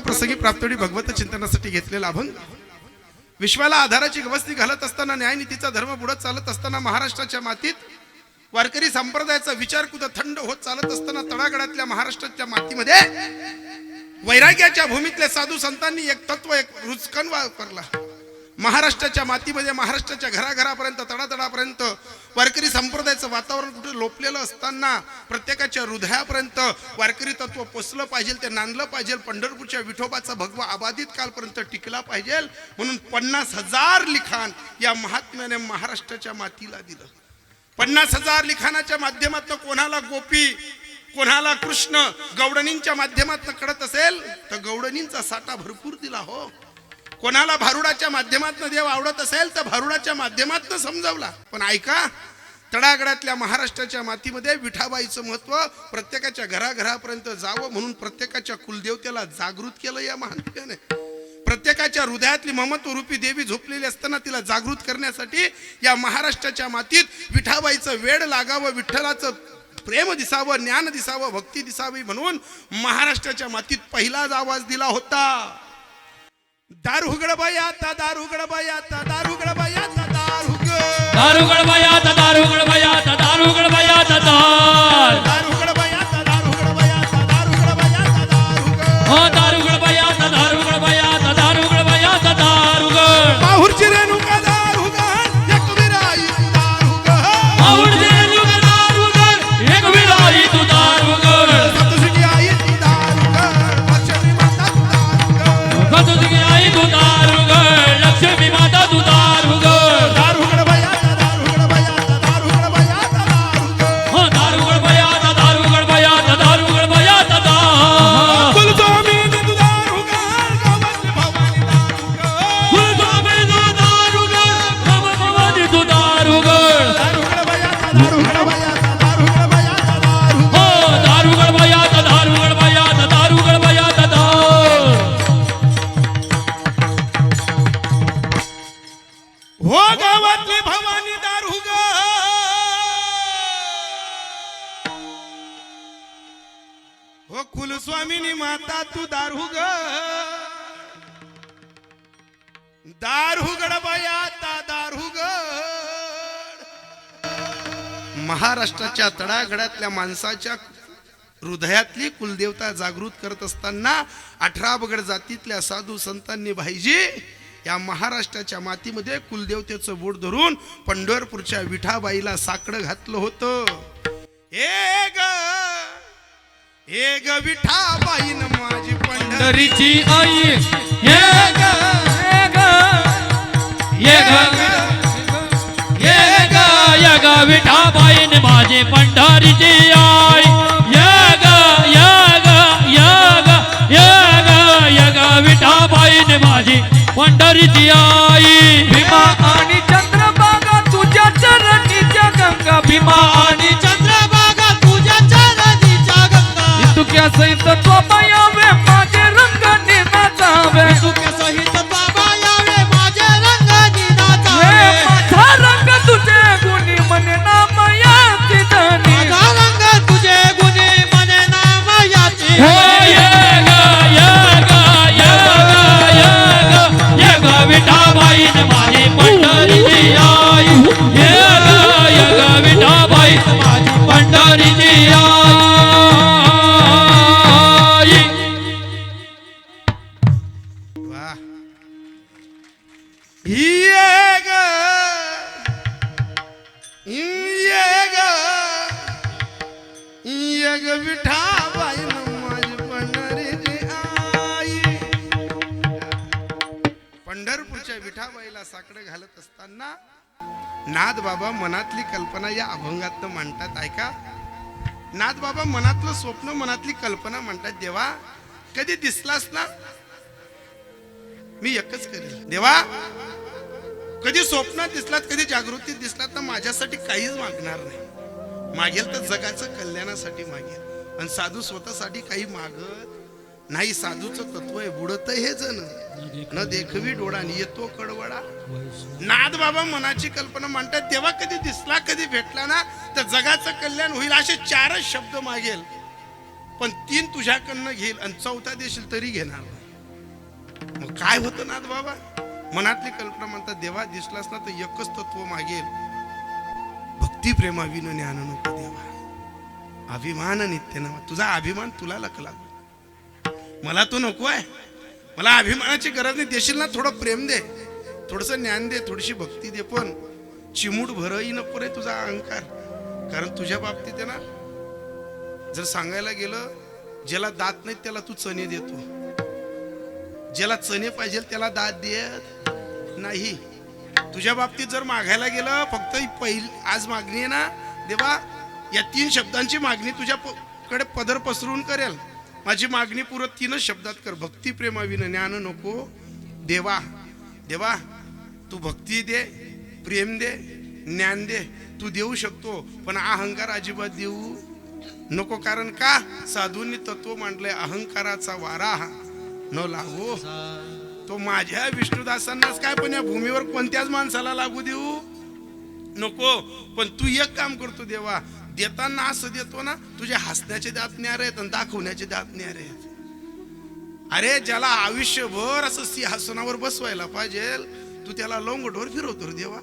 प्रसंगी प्राप्तोडी भगवत चिंतनासाठी घेतलेला अभंग. विश्वाला आधाराची गवसणी घालत असताना, न्यायनीतीचा धर्म बुडत चालत असताना, महाराष्ट्राच्या मातीत वारकरी संप्रदायाचा विचार कुठं थंड होत चालत असताना, तळागाळातल्या महाराष्ट्राच्या मातीमध्ये वैराग्याच्या भूमीतल्या साधू संतांनी एक तत्व, एक रुचकन वापरला. महाराष्ट्राच्या मातीमध्ये, महाराष्ट्राच्या घराघरापर्यंत, तळातळापर्यंत वारकरी संप्रदायाचं वातावरण कुठे लोपलेलं असताना, प्रत्येकाच्या हृदयापर्यंत वारकरी तत्व पोचलं पाहिजे, ते नांदलं पाहिजे. पंढरपूरच्या विठोबाचा भगवा अबाधित कालपर्यंत टिकला पाहिजे म्हणून 50,000 लिखाण या महात्म्याने महाराष्ट्राच्या मातीला दिलं. 50,000 लिखाणाच्या माध्यमातून कोणाला गोपी, कोणाला कृष्ण, गवडणींच्या माध्यमातून कळत असेल तर गवडणींचा साठा भरपूर दिला हो. कोणाला भारुडाच्या माध्यमातून देव आवडत असेल तर भारुडाच्या माध्यमातून समजावला. पण ऐका, तळागाळातल्या महाराष्ट्राच्या मातीमध्ये विठाबाईचं महत्व प्रत्येकाच्या घराघरापर्यंत जावं म्हणून प्रत्येकाच्या कुलदेवतेला जागृत केलं या महात्म्याने. प्रत्येकाच्या हृदयातली ममत्व रूपी देवी झोपलेली असताना तिला जागृत करण्यासाठी या महाराष्ट्राच्या मातीत विठाबाईचं वेड लागावं, विठ्ठलाचं प्रेम दिसावं, ज्ञान दिसावं, भक्ती दिसावी म्हणून महाराष्ट्राच्या मातीत पहिलाच आवाज दिला होता. दारुगड बायाता, दारुगड बायाता, दारुगड बायाता, दारुगड बायाता, दारुगड बायाता, दारुगड बायाता, दारुगड बायाता, दारुगड बायाता, दारुगड बायाता, दारुगड हो दारुगड बायाता, दारुगड बायाता, दारुगड बायाता, दारुगड माहुरची रेणुका दारुगड, एक विराई तू दारुगड, माहुरची रेणुका दारुगड, एक विराई तू दारुगड, सतसुखी आई ती दारुगड, लक्ष्मी माता तू दारुगड, सतसुखी आई तू दारुगड, लक्ष्मी माता तू दारुगड, दारुगड बायाता, दारुगड बायाता, दारुगड बायाता, दारुगड हो दारुगड बायाता, दारुगड बायाता, दारुगड बायाता, दारुगड कुलस्वामी तू दारुगड, गावातली भवानी दारुगड, तू दारुगड, दारुगड बायाता, दारुगड बायाता, दारुगड बायाता, दारुगड हो दारुगड बायाता, दारुगड बायाता, दारुगड बायाता, हो गावातली भवानी दारुगड, हो कुलस्वामिनी माता तू दारुगड, दारुगड बायाता, दारुगड. महाराष्ट्राच्या तळागाळातल्या माणसाच्या हृदयातली कुलदेवता जागृत करत असताना 18 बगड जातीतल्या साधू संतांनी भाईजी या महाराष्ट्राच्या मातीमध्ये कुलदेवतेचं बोट धरून पंढरपूरच्या विठाबाईला साकडं घातलं होतं. ए ग विठाबाईन माझी पंढरीची आई ये ग ये ग ये ग ये ग ये ग विठाबाईन माझी पंढरीची आई ये ग ये ग ये ग ये ग ये ग विठाबाईन माझी पंढरीची आई. भीमा आणि चंद्रभागा तुझ्या चरणीच्या गंगा, भीमा आणि चंद्रभागा तुझ्या चरणीच्या गंगा, तुक्या सहित बाबा यावे माझे रंगाने नाचावे, तुक्या सहित बाबा यावे माझे रंगाने नाचावे, माझा रंग तुझे गुणी मने नाम याची धनी, माझा रंग तुझे गुणी मने नाम याची धनी. ये ग ये ग ये ग ये ग ये ग विठाबाईन माझी पंढरीची आई, ये ग विठाबाईन माझी पंढरीची आई. वाह. ये ग विठाबाईन माझी पंढरीची आई. पंढरपूरच्या विठाबाईला साकडं घालत असताना नाथ बाबा मनातली कल्पना या अभंगातनं म्हणतात. ऐका, नाथ बाबा मनातलं स्वप्न, मनातली कल्पना म्हणतात. देवा कधी दिसलास ना, मी एकच करेल. देवा कधी स्वप्नात दिसलात, कधी जागृतीत दिसलात ना, माझ्यासाठी काहीच मागणार नाही. मागेल तर जगाचं कल्याणासाठी मागेल. आणि साधू स्वतःसाठी काही मागत नाही. साधूचं तत्व आहे, बुडत हे जण न देखवी डोळानी येतो कडवडा. नाथ बाबा मनाची कल्पना म्हणतात. तेव्हा कधी दिसला, कधी भेटला ना तर जगाचं कल्याण होईल असे 4च शब्द मागेल. पण 3 तुझ्याकडनं घेईल आणि 4था देशील तरी घेणार नाही. मग काय होतं ना बाबा, मनातली कल्पना म्हणतात देवा दिसलास ना तर एकच तत्व मागेल, भक्ती प्रेमाविन ज्ञान नको देवा, अभिमान नित्य नावा. तुझा अभिमान तुला लकला, मला तो नको आहे. मला अभिमानाची गरज नाही. देशील ना थोडं प्रेम दे, थोडस ज्ञान दे, थोडीशी भक्ती दे, पण चिमूट भरही नको रे तुझा अहंकार. कारण तुझ्या बाबतीत आहे ना, जर सांगायला गेलं, ज्याला दात नाही त्याला तू चणे देतो, ज्याला चणे पाहिजे त्याला दात देत नाही. तुझ्या बाबतीत जर मागायला गेलं, फक्त पहिली आज मागणी आहे ना देवा, या 3 शब्दांची मागणी तुझ्याकडे पदर पसरून करेल. माझी मागणी पुरं 3च शब्दात कर, भक्ती प्रेमाविन ज्ञान नको देवा. देवा तू भक्ती दे, प्रेम दे, ज्ञान दे, तू देऊ शकतो, पण अहंकार अजिबात देऊ नको. कारण का साधूंनी तत्व मांडलंय, अहंकाराचा वारा न लागो तो माझ्या विष्णुदासांनाच काय, पण या भूमीवर कोणत्याच माणसाला लागू देऊ नको. पण तू एक काम करतो देवा, देताना असं देतो ना, तुझ्या हसण्याचे दात न्यारे आहेत आणि दाखवण्याचे दात न्यारे आहेत. अरे ज्याला आयुष्यभर असं सिंहासनावर बसवायला पाहिजे, तू त्याला लोंगोटवर फिरवतो रे देवा.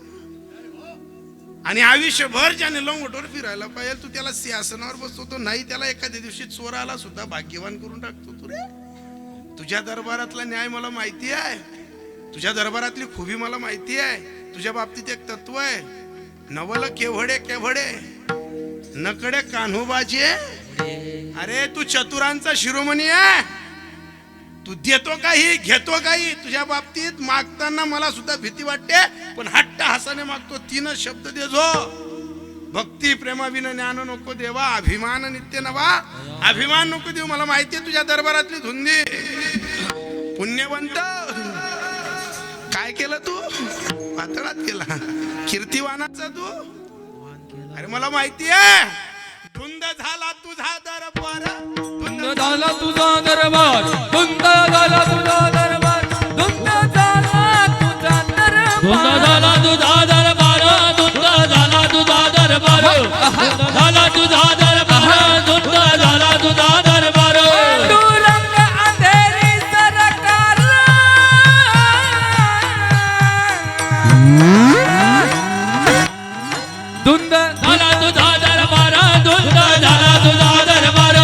आणि आयुष्यभर ज्याने लोंगोटवर फिरायला पाहिजे, तू त्याला सिंहासनावर बसवतो नाही, त्याला एखाद्या दिवशी चोराला सुद्धा भाग्यवान करून टाकतो तू रे. तुझ्या दरबारातला न्याय मला माहिती आहे, तुझ्या दरबारातली खुबी मला माहिती आहे. तुझ्या बाबतीत एक तत्व आहे, नवल केव्हडे केव्हडे नकडे कान्होबाजे. अरे तू चतुरांचा शिरोमणी आहे, तू देतो काही घेतो काही. तुझ्या बाबतीत मागताना मला सुद्धा भीती वाटते, पण हट्ट हसाने मागतो. 3च शब्द दे जो, भक्ती प्रेमाविन ज्ञान नको देवा, अभिमान नित्य नवा. अभिमान नको देऊ, मला माहितीये तुझ्या दरबारातली धुंदी. पुण्यवंत काय केलं तू, पातळात केला कीर्तिवानाचा तू. अरे मला माहितीये, धुंद झाला तुझा दरबार, धुंद झाला तुझा दरबार, धुंद झाला तुझा दरबार, धुंद झाला तुझा दरबार, धुंद झाला तुझा दरबार, धुंद झाला तुझा दरबार, धुंद झाला तुझा दरबार, धुंद झाला तुझा दरबार. पांडुरंग अंधेरी सरकार, धुंद झाला तुझा दरबार, धुंद झाला तुझा दरबार,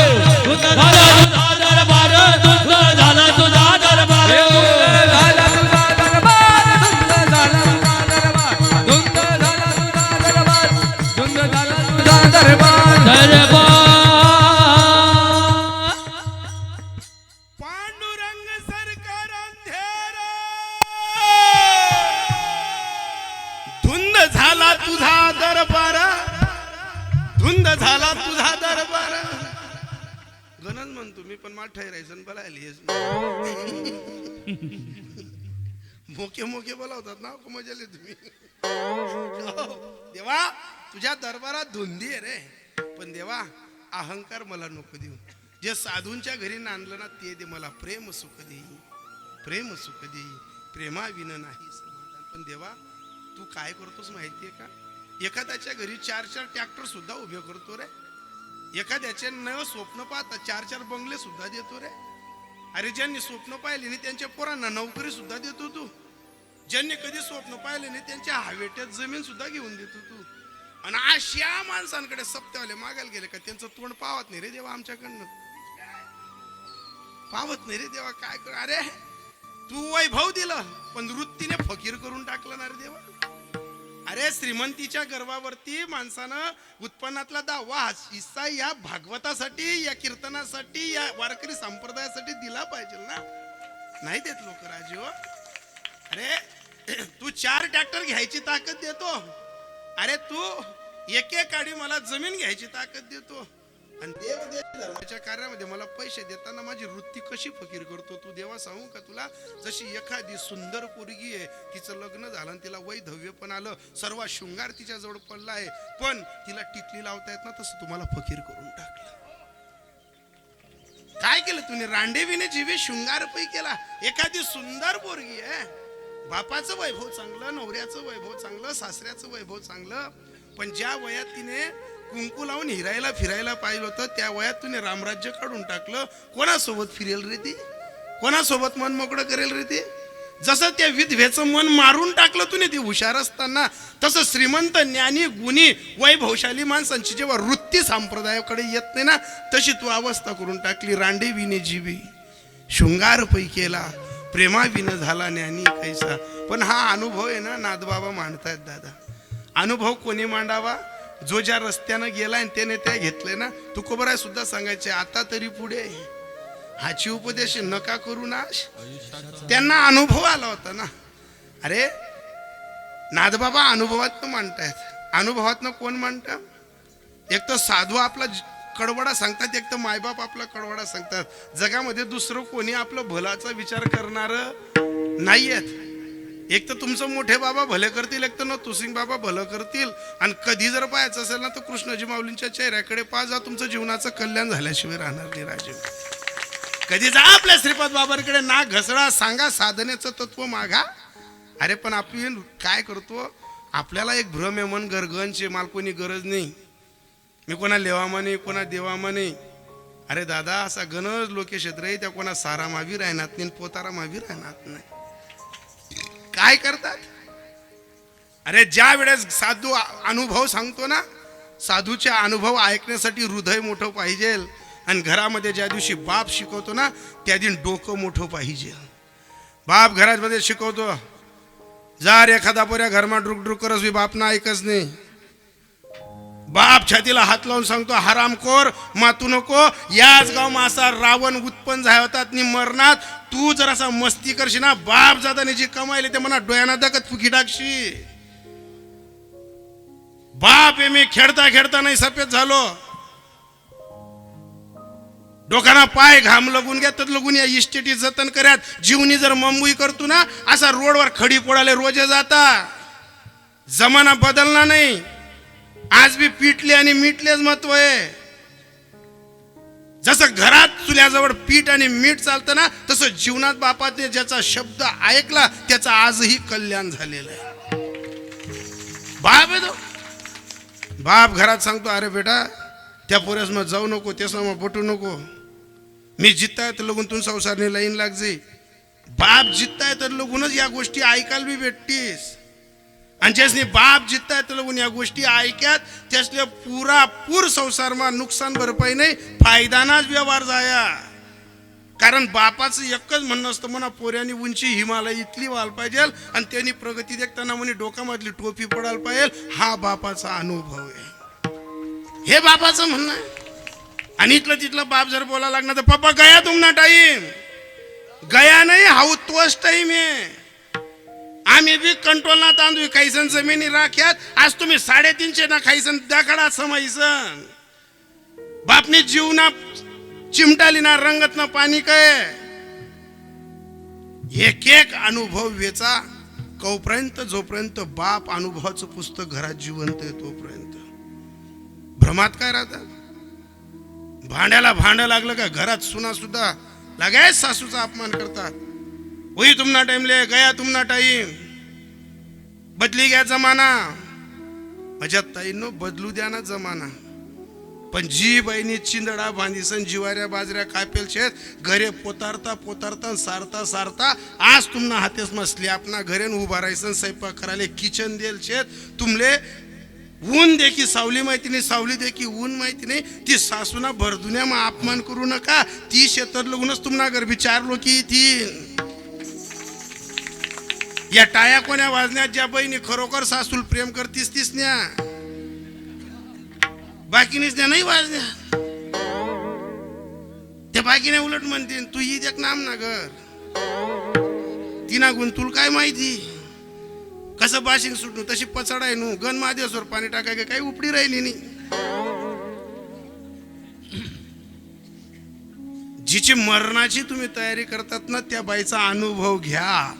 धुंद झाला तुझा दरबार, धुंद झाला तुझा दरबार, झाला तुझा दरबार, धुंद झाला तुझा दरबार, धुंद झाला तुझा दरबार, धुंद झाला तुझा दरबार. पांडुरंग सरकार अंधेर, धुंद झाला तुझा दरबार, धुंद झाला तुझा दरबार. गणच म्हणतो मी, पण मला ठरायचं बोलायला मोके मोके बोलावतात ना, मजाले तुम्ही. देवा तुझ्या दरबारात धुंदी आहे रे, पण देवा अहंकार मला नको देऊ. जे साधूंच्या घरी नांदलं ना ते दे मला. प्रेम सुख देई, प्रेम सुख देई, प्रेमाविन नाही समाधान. पण देवा तू काय करतोस माहितीये का, एखाद्याच्या घरी 4-4 ट्रॅक्टर सुद्धा उभे करतो रे, एखाद्याचे नव स्वप्न पाहता 4-4 बंगले सुद्धा देतो रे. अरे ज्यांनी स्वप्न पाहिले नाही त्यांच्या पोरांना नोकरी सुद्धा देतो तू, ज्यांनी कधी स्वप्न पाहिले नाही त्यांच्या हवेट्यात जमीन सुद्धा घेऊन देतो तू. आणि अशा माणसांकडे सप्त्यावाले मागायला गेले का त्यांचं तोंड पावत नाही रे देवा, आमच्याकडनं पावत नाही रे देवा. काय कर, अरे तू वैभव दिलं पण वृत्तीने फकीर करून टाकलं ना रे देवा. अरे श्रीमंतीच्या गर्भावरती माणसानं उत्पन्नातला 10वा हिस्सा या भागवतासाठी, या कीर्तनासाठी, या वारकरी संप्रदायासाठी दिला पाहिजे ना, नाही देत लोक राजीव. अरे तू 4 ट्रॅक्टर घ्यायची ताकद देतो, अरे तू एक गाडी मला जमीन घ्यायची ताकद देतो. आणि देव धर्माच्या कार्यामध्ये मला पैसे देताना माझी वृत्ती कशी फकीर करतो तू देवा, सांगू का तुला. जशी एखादी सुंदर पोरगी आहे, तिचं लग्न झालं आणि तिला वैधव्य पण आलं, सर्व शृंगार तिच्या जवळ पडला आहे, पण तिला टिकली लावता येत ना, तसं तुम्हाला फकीर करून टाकलं. काय केलं तुम्ही, रांडेविने जीवे शृंगारपै केला. एखादी सुंदर पोरगी आहे, बापाचं वैभव चांगलं, नवऱ्याचं वैभव चांगलं, सासऱ्याचं वैभव चांगलं, पण ज्या वयात तिने कुंकू लावून हिरायला फिरायला पाहिलं होतं त्या वयात तुने रामराज्य काढून टाकलं. कोणासोबत फिरेल रे ती, कोणासोबत मन मोकळं करेल रे ते? जसं त्या विधवेचं मन मारून टाकलं तू ती हुशार असताना, तसं श्रीमंत ज्ञानी गुणी वैभवशाली माणसांची जेव्हा वृत्ती संप्रदायाकडे येत नाही ना, तशी तू अवस्था करून टाकली. रांडे विने जीवी शृंगार पै केला, प्रेमा विन झाला ज्ञानी कैसा. पण हा अनुभव आहे ना, नादबाबा मांडतायत दादा. अनुभव कोणी मांडावा? जो ज्या रस्त्यानं गेलाय त्याने त्या घेतले ना. तुकोबराय सुद्धा सांगायचे, आता तरी पुढे हाची उपदेश नका करू नाश. त्यांना अनुभव आला होता ना. अरे नादबाबा अनुभवातनं मांडतायत. अनुभवातनं कोण मांडतं? एक तर साधू आपला कडवडा सांगतात, एक तर मायबाप आपला कडवडा सांगतात. जगामध्ये दुसरं कोणी आपलं भलाचा विचार करणार नाहीयेत. एक तर तुमचं मोठे बाबा भले करतील, एक तर न तुसिंग बाबा भलं करतील. आणि कधी जर पाहायचं असेल ना, तर कृष्णाजी माऊलींच्या चेहऱ्याकडे पहा, जा, तुमचं जीवनाचं कल्याण झाल्याशिवाय राहणार नाही राजे. कधी जा आपल्या श्रीपाद बाबांकडे, ना घसडा, सांगा साधनेचं तत्व मागा. अरे पण आपण काय करतो? आपल्याला एक भ्रम आहे, मन गरगणचे, मला कोणी गरज नाही, मी कोणा लेवामा नाही, कोणा देवामा नाही. अरे दादा, असा गणज लोकेक्षेत्र आहे, त्या कोणा सारा मावी राहणार नाही, पोतारा मावी राहणार नाही. काय करतात? अरे ज्या वेळेस साधू अनुभव सांगतो ना, साधूचे अनुभव ऐकण्यासाठी हृदय मोठं पाहिजे. आणि घरामध्ये ज्या दिवशी बाप शिकवतो ना, त्या दिन डोकं मोठं पाहिजे. बाप घरामध्ये शिकवतो, जार एखादा पोऱ्या घरमा डुकडुक करस, बाप ना ऐकच नाही. बाप छातीला हात लावून सांगतो, हरामखोर, मातू नको. याच गाव मासा रावण उत्पन्न झाला होता मरणात. तू जर असा मस्ती करशील ना, बाप जाताना जी कमाईले ते म्हणा डोळ्याना दगत फुकी टाकशी. बाप हे मी खेळता खेळता नाही सफेद झालो. डोकाना पाय घाम लगून घ्या तर लगून या इस्टेटी जतन करत. जीवनी जर मुंबई करतो ना, असा रोडवर खडी पोडाले रोजे जाता. जमाना बदलला नाही. आज बी पिटले आणि मिटलेच महत्व आहे. जसं घरात चुल्याजवळ पीठ आणि मीठ चालतं ना, तसं जीवनात बापाने ज्याचा शब्द ऐकला त्याचा आजही कल्याण झालेलं आहे. बाप आहे तो. बाप घरात सांगतो, अरे बेटा त्या पोऱ्यास मग जाऊ नको, त्यास मग पटू नको. मी जित्ताय तर लगून तू संसारने लाईन लागजे. बाप जित्ताय तर लगूनच या गोष्टी ऐकायला बी भेटतीस. आणि ज्यासने बाप जित्ताय तर लगून या गोष्टी ऐक्यात, त्यासले पुरापूर संसारमा नुकसान भरपाई नाही, फायदानाच व्यवहार जाया. कारण बापाचं एकच म्हणणं असतं, म्हणा पोऱ्यानी उंची हिमालय इथली व्हायला पाहिजे आणि त्यांनी प्रगती देखताना म्हणे डोकामधली टोपी पडायला पाहिजे. हा बापाचा अनुभव आहे, हे बापाचं म्हणणं आहे. आणि इथलं तिथलं बाप जर बोलायला लागणार तर पप्पा गया तुमना टाईम गया नाही, हाऊ तोच टाईम आहे. आम्ही बी कंट्रोल ना तांदूळ खायसन जमिनी राख्यात. आज तुम्ही 350 ना खायसन दाखडा समायसन. बापने जीवना चिमटाली ना रंगत ना पाणी काय. एक एक अनुभव वेचा कौपर्यंत, जोपर्यंत बाप अनुभवाचं पुस्तक घरात जिवंत आहे तोपर्यंत. भ्रमात काय राहतात? भांड्याला भांड लागलं का घरात सुना सुद्धा लागाय सासूचा अपमान करतात. वही तुमना टाइम ले गया तुमना टाइम. बदली गया जमाना. माझ्या ताईनो बदलू द्या ना जमाना. पण जी बहिणी चिंदडा बांधीसन जिवाऱ्या बाजऱ्या कापेल शेत घरे पोतारता पोतारता सारता सारता आज तुमना हातेस मसली आपना घरेन उभा राहायसन स्वयंपाक करायला किचन देल शेत. तुमले ऊन दे की सावली माहिती नाही, सावली दे की ऊन माहिती नाही. ती सासूना भरदुन्या मग अपमान करू नका. ती शेतात लगूनच तुमना घर बी 4 लोक येतील. या टाया कोण्या वाजण्यात ज्या बहिणी खरोखर सासूल प्रेम करतीस तीस न्या, बाकीनीच त्या नाही वाजण्या. त्या बाकीने उलट म्हणते तू ही देख नाम ना घर तिना गुण तुला काय माहिती. कसं बाशिंग सुटू तशी पचड आहे नू. गण महादेवसवर पाणी टाकाय काही उपडी राहिली नाही. जिची मरणाची तुम्ही तयारी करतात ना, त्या बाईचा अनुभव घ्या.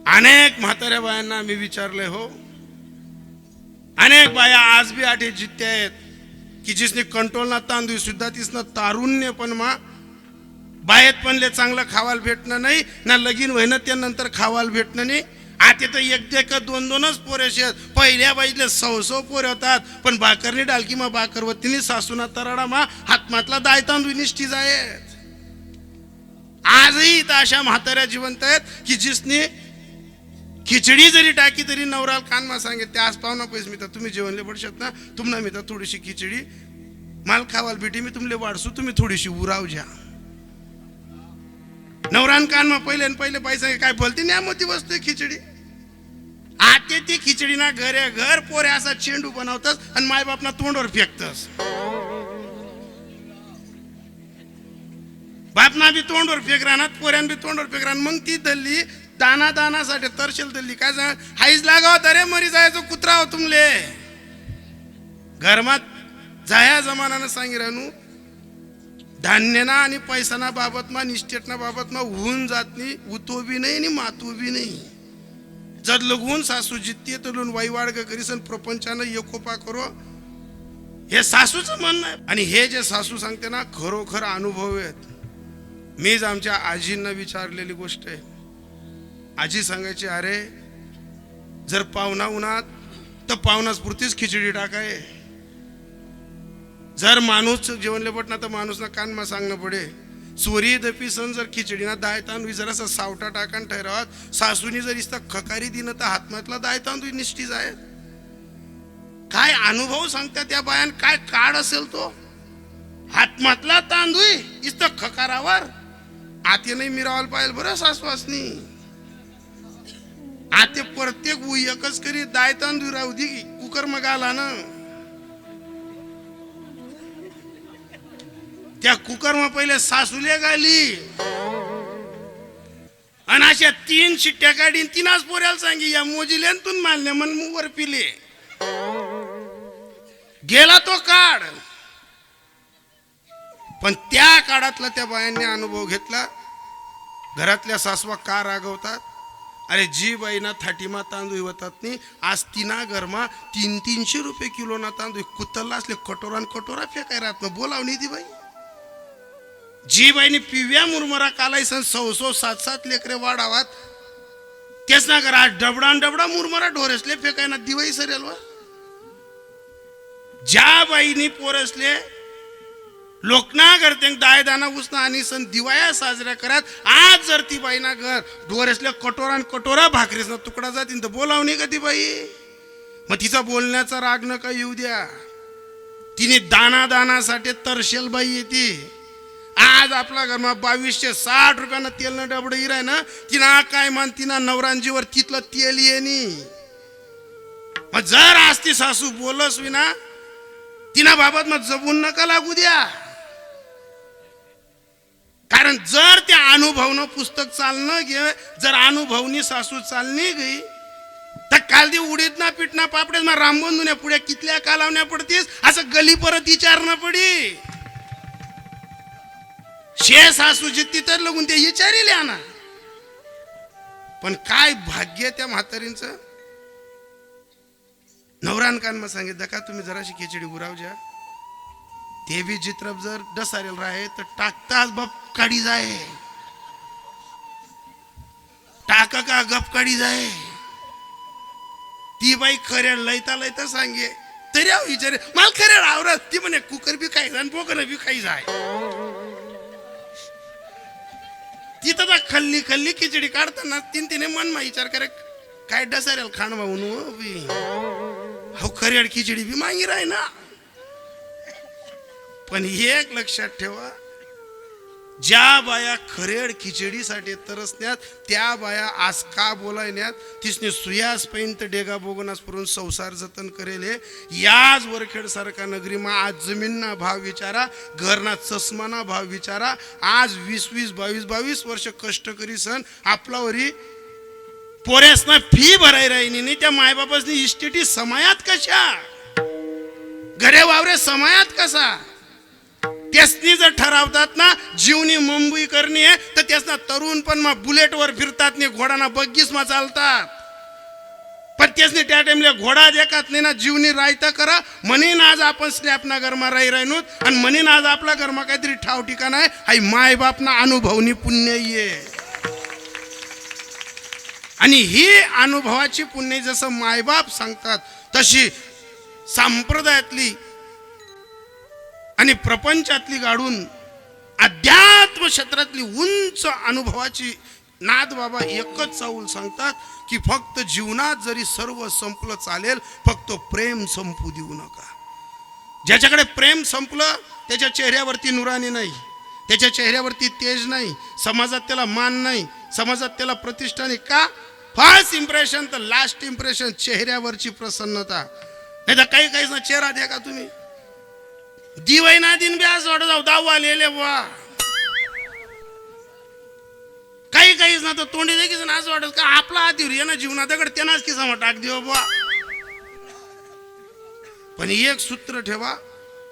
अनेक म्हाताऱ्या बायांना मी विचारले हो, अनेक बाया आज बी आठे जित्या आहेत की जिसने कंट्रोल ना तांदूळ सुद्धा तिसनं तारुण्य पण मा बाहेत पणले चांगलं खावायला भेटणं नाही ना, लगीन व्हायनं त्यानंतर खावायला भेटणं नाही. आता तर एक दोनच पोरे शेत. पहिल्या बाईले 100 पोरे होतात. पण बाकरनी डालकी मा बाकरवतीने सासूना तराडा मा हातमातला दाय तांदूळ निष्ठी जायत. आजही इथं अशा म्हाताऱ्या जिवंत आहेत की जिसने खिचडी जरी टाकी तरी नवराला कानमा सांगे ते आज पाहुणा पैसे मिळतात तुम्ही जेवणले पडशात ना तुम्हाला मिळतात थोडीशी खिचडी माल खावाल बेटी मी तुमले वाढसू तुम्ही थोडीशी उराव ज्या नवरान कानमा पहिले पैसा काय बोलते न्यामती वस्तू खिचडी आते ती खिचडी ना घरे घर पोरे असा चेंडू बनवतस आणि मायबापना तोंडवर फेकतस बापना बी तोंडवर फेक राहणार पोऱ्यान बी तोंडवर फेक राहणार मग ती दल्ली दानासाठी तरशेल दल्ली काय सांग हाईज लागाव तरे मरी जायचं कुत्रा हो तुमले घरमात जाया जमानानं सांगी राहणू धान्यना आणि पैसाना बाबतमा निष्ठेटना बाबतमा होऊन जात नाही उतो बी नाही आणि मातू बी नाही जर लगून सासू जित्तीये तलून वाईवाडग करीसन प्रपंचानं एकोपा करो हे सासूचं म्हणणं आहे आणि हे जे सासू सांगते ना खरोखर अनुभव आहेत मीच आमच्या आजींना विचारलेली गोष्ट आहे आजी सांगायची अरे जर पाहुणा उन्हात तर पाहुणासपुरतीच खिचडी टाकाय जर माणूस जेवणले पट ना तर माणूस ना कानमा सांगणं पडे चोरी दपी सण जर खिचडीना दाय तांदूळ जर असं सावटा टाकान ठरवत सासूनी जर इस्ता खकारी दिनं तर हातमातला दाय तांदूळ निष्ठी जाय काय अनुभव सांगतात त्या बायान काय काढ असेल तो हातमातला तांदूळ इस्ता खकारावर आते नाही मिरावाल पाहिजे बरं सासवासनी आते प्रत्येक एकच करी दाय तांदूळ राहू दे कुकर मग आला ना त्या कुकर मग पहिले सासूले गाली आणि अशा 3 शिट्ट्या काढीन 3 पोऱ्याला सांगी या मोजिलेंतून मानले मन मुवर पिले गेला तो काढ पण त्या काळातला त्या बायांनी अनुभव घेतला घरातल्या सासवा का रागवतात अरे जी बाईना थाटीमा तांदूळ होतात नाही आज तिना घरमा 300-300 रुपये किलो ना तांदूळ कुत्तरला असले कटोरा फेकाय राहत ना बोलावणी ती बाई जी बाईने पिव्या मुरमरा कालायसन 600-700 लेकरे वाढावात तेच ना करा डबडा मुरमरा ढोरेसले फेकाय ना दिवाळी सरेलवर ज्या बाईनी पोरसले लोकना करते दाय दाना उसना आणि सण दिवाया साजऱ्या करत आज जर ती बाई ना घर ढोरेसले कटोरा भाकरीस ना तुकडा जातील तर बोलावणी का ती बाई मग तिचा बोलण्याचा राग नका येऊ द्या तिने दानासाठी तरशेल बाई येते आज आपला घरमा 2260 रुपयानं तेल न डबड इराय ना तिना काय मान तिना नवरांजीवर तिथलं तेल येणी मग जर आज ती सासू बोलस विना तिना बाबत मग जबून नका लागू द्या कारण जर त्या अनुभवनं पुस्तक चालणं घे जर अनुभवनी सासू चालणी गई तर काल दे उडीत ना पिटना पापडेच मग रामबंधूने पुढे कितल्या कालावण्या पडतीस असं गली परत विचारणं पडी शे सासू जित्ती तर लगून ते विचारिले ना पण काय भाग्य त्या म्हातारींचं नवरान कान मग सांगितलं का तुम्ही जराशी खिचडी उराव ज्या ते बी जित्रप जर डसारेल राहे तर टाकताच बाप काढी जाय टाका का गप काढी जाय ती बाई खऱ्या लयता सांगे तरी विचारे मला खऱ्या आवरत ती म्हणे कुकर बी खाई जाय बोकन बी खाई जाय तिथं खल्ली खिचडी काढताना तिने मन मा विचार करे काय डसारेल खाण म्हणून हो खरी खिचडी बी मागी राही ना पण एक लक्षात ठेवा ज्या बाया खरेड खिचडीसाठी तरसण्यात त्या बाया आज का बोलायण्यात तिसने सुयास पैंत डेगा बोगनास पुरून संसार जतन करेल याच वरखेड सारखा नगरीमा आज जमीनना भाव विचारा घरना चष्माना भाव विचारा आज 20-22 वर्ष कष्ट करी सन आपलावरी पोऱ्यासना फी भराय राहिनी नाही त्या मायबापासनी इस्टेटी समायात कशा घरे वावरे समायात कसा त्यासनी जर ठरावतात ना जीवनी मुंबई करणी आहे तर त्यासना तरुण पण मग बुलेटवर फिरतात नाही घोडाना बग्गीस मा चालतात पण त्यासनी त्या टाइमला घोडा देखत नाही ना जीवनी रायता करा म्हणीन आज आपण स्लॅपना घरमा राहिनोत आणि म्हणीन आज आपला घरमा काहीतरी ठाव ठिकाण आहे हाय माय बापना अनुभवनी पुण्य ये आणि ही अनुभवाची पुण्य जसं मायबाप सांगतात तशी संप्रदायातली आणि प्रपंचातली गाडून अध्यात्म क्षेत्रातली उंच अनुभवाची नाद बाबा एकच चाऊल सांगतात की फक्त जीवनात जरी सर्व संपलं चालेल, फक्त प्रेम संपू देऊ नका. ज्याच्याकडे प्रेम संपलं त्याच्या चेहऱ्यावरती नुरानी नाही, त्याच्या चेहऱ्यावरती तेज नाही, समाजात त्याला मान नाही, समाजात त्याला प्रतिष्ठा नाही. का? फर्स्ट इम्प्रेशन तर लास्ट इम्प्रेशन, चेहऱ्यावरची प्रसन्नता. नाही तर काही काहीच ना चेहरा द्या का तुम्ही दिवाई ना दिन बी असं वाटत जाऊ दावा लिहिले वा, काही काहीच ना तर तोंडी देखील ना असं वाटत का आपला हातीवर ये ना जीवनात दगड त्यांनाच की समा टाक देऊ बुवा. पण एक सूत्र ठेवा,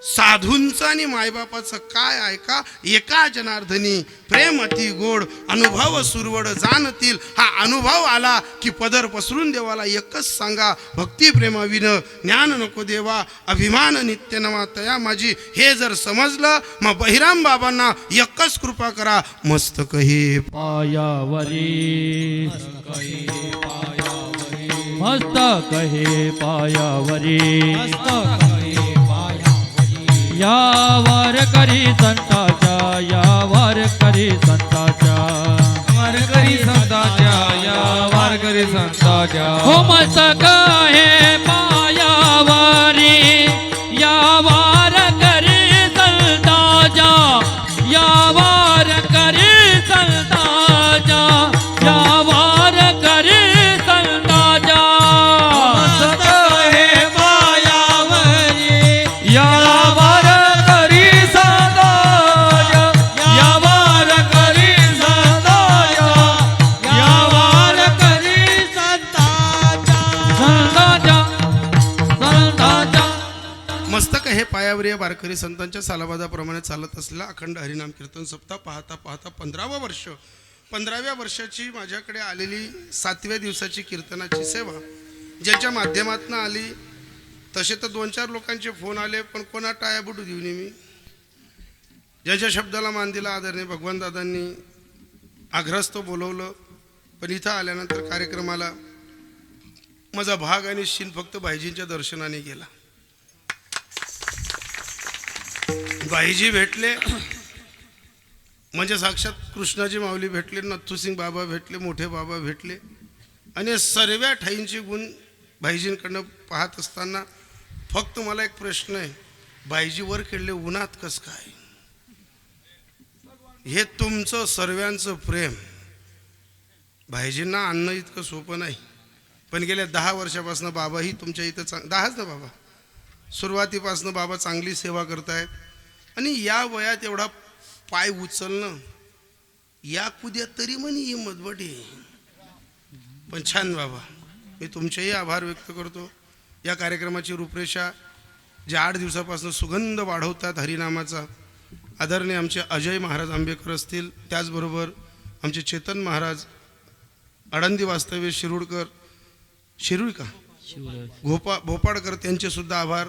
साधूंचं आणि मायबापाचं काय ऐका, एका जनार्दनी प्रेम अति गोड, अनुभव सुरवड जाणतील. हा अनुभव आला की पदर पसरून देवाला एकच सांगा, भक्ती प्रेमाविन ज्ञान नको देवा, अभिमान नित्य नवा तया माझी. हे जर समजलं मग बहिराम बाबांना एकच कृपा करा, मस्तक हे पायावरी मस्तक हे पायावरी यावर करी संताच्या, यावर करी संताच्या, वारकरी संताच्या, या वारकरी संताच्या. हो मस्तक हे पायावरी यावर करी संताच्या, यावर करी संताच्या, यावर करी संताच्या. मस्तक हे पायावरी या वारकरी संताच्या, या वारकरी संताच्या, या वारकरी संताच्या. संताच्या, संताच्या. मस्तक हे पायावर या वारकरी संतांच्या सालाबादाप्रमाणे चालत असलेला अखंड हरिनाम कीर्तन सप्ताह पाहता पाहता 15वं वर्ष, 15व्या वर्षाची माझ्याकडे आलेली 7व्या दिवसाची कीर्तनाची सेवा ज्यांच्या माध्यमातून आली, तसे तर 2-4 लोकांचे फोन आले, पण कोणा टाया बुटू देऊ नये मी. ज्यांच्या शब्दाला मान दिला आदरणीय भगवान दादांनी आग्रहस्थ बोलवलं, पण इथं आल्यानंतर कार्यक्रमाला माझा भाग आणि शीन फक्त भाईजींच्या दर्शनाने गेला. भाईजी भेटले म्हणजे साक्षात कृष्णाजी माऊली भेटले, नथुसिंग बाबा भेटले, मोठे बाबा भेटले, आणि सर्व ठाईंची गुण भाईजींकडनं पाहत असताना फक्त मला एक प्रश्न आहे, भाईजी वर खेळले उन्हात कस काय? हे तुमचं सर्वांचं प्रेम भाईजींना आणणं इतकं सोपं नाही. पण गेल्या 10 वर्षापासून बाबाही तुमच्या इथं 10च ना बाबा, सुरुवातीपासून बाबा चांगली सेवा करतायत. आणि या वयात एवढा पाय उचलणं, या कुद्या तरी म्हणे हिंमत बटी. पण छान बाबा, मी तुमचेही आभार व्यक्त करतो. या कार्यक्रमाची रूपरेषा जे 8 दिवसापासून सुगंध वाढवतात हरिनामाचा, आदरणीय आमचे अजय महाराज आंबेकर असतील, त्याचबरोबर आमचे चेतन महाराज आळंदी वास्तव्य शिरूडकर, शिरूळ का भोपाळकर, त्यांचे सुद्धा आभार.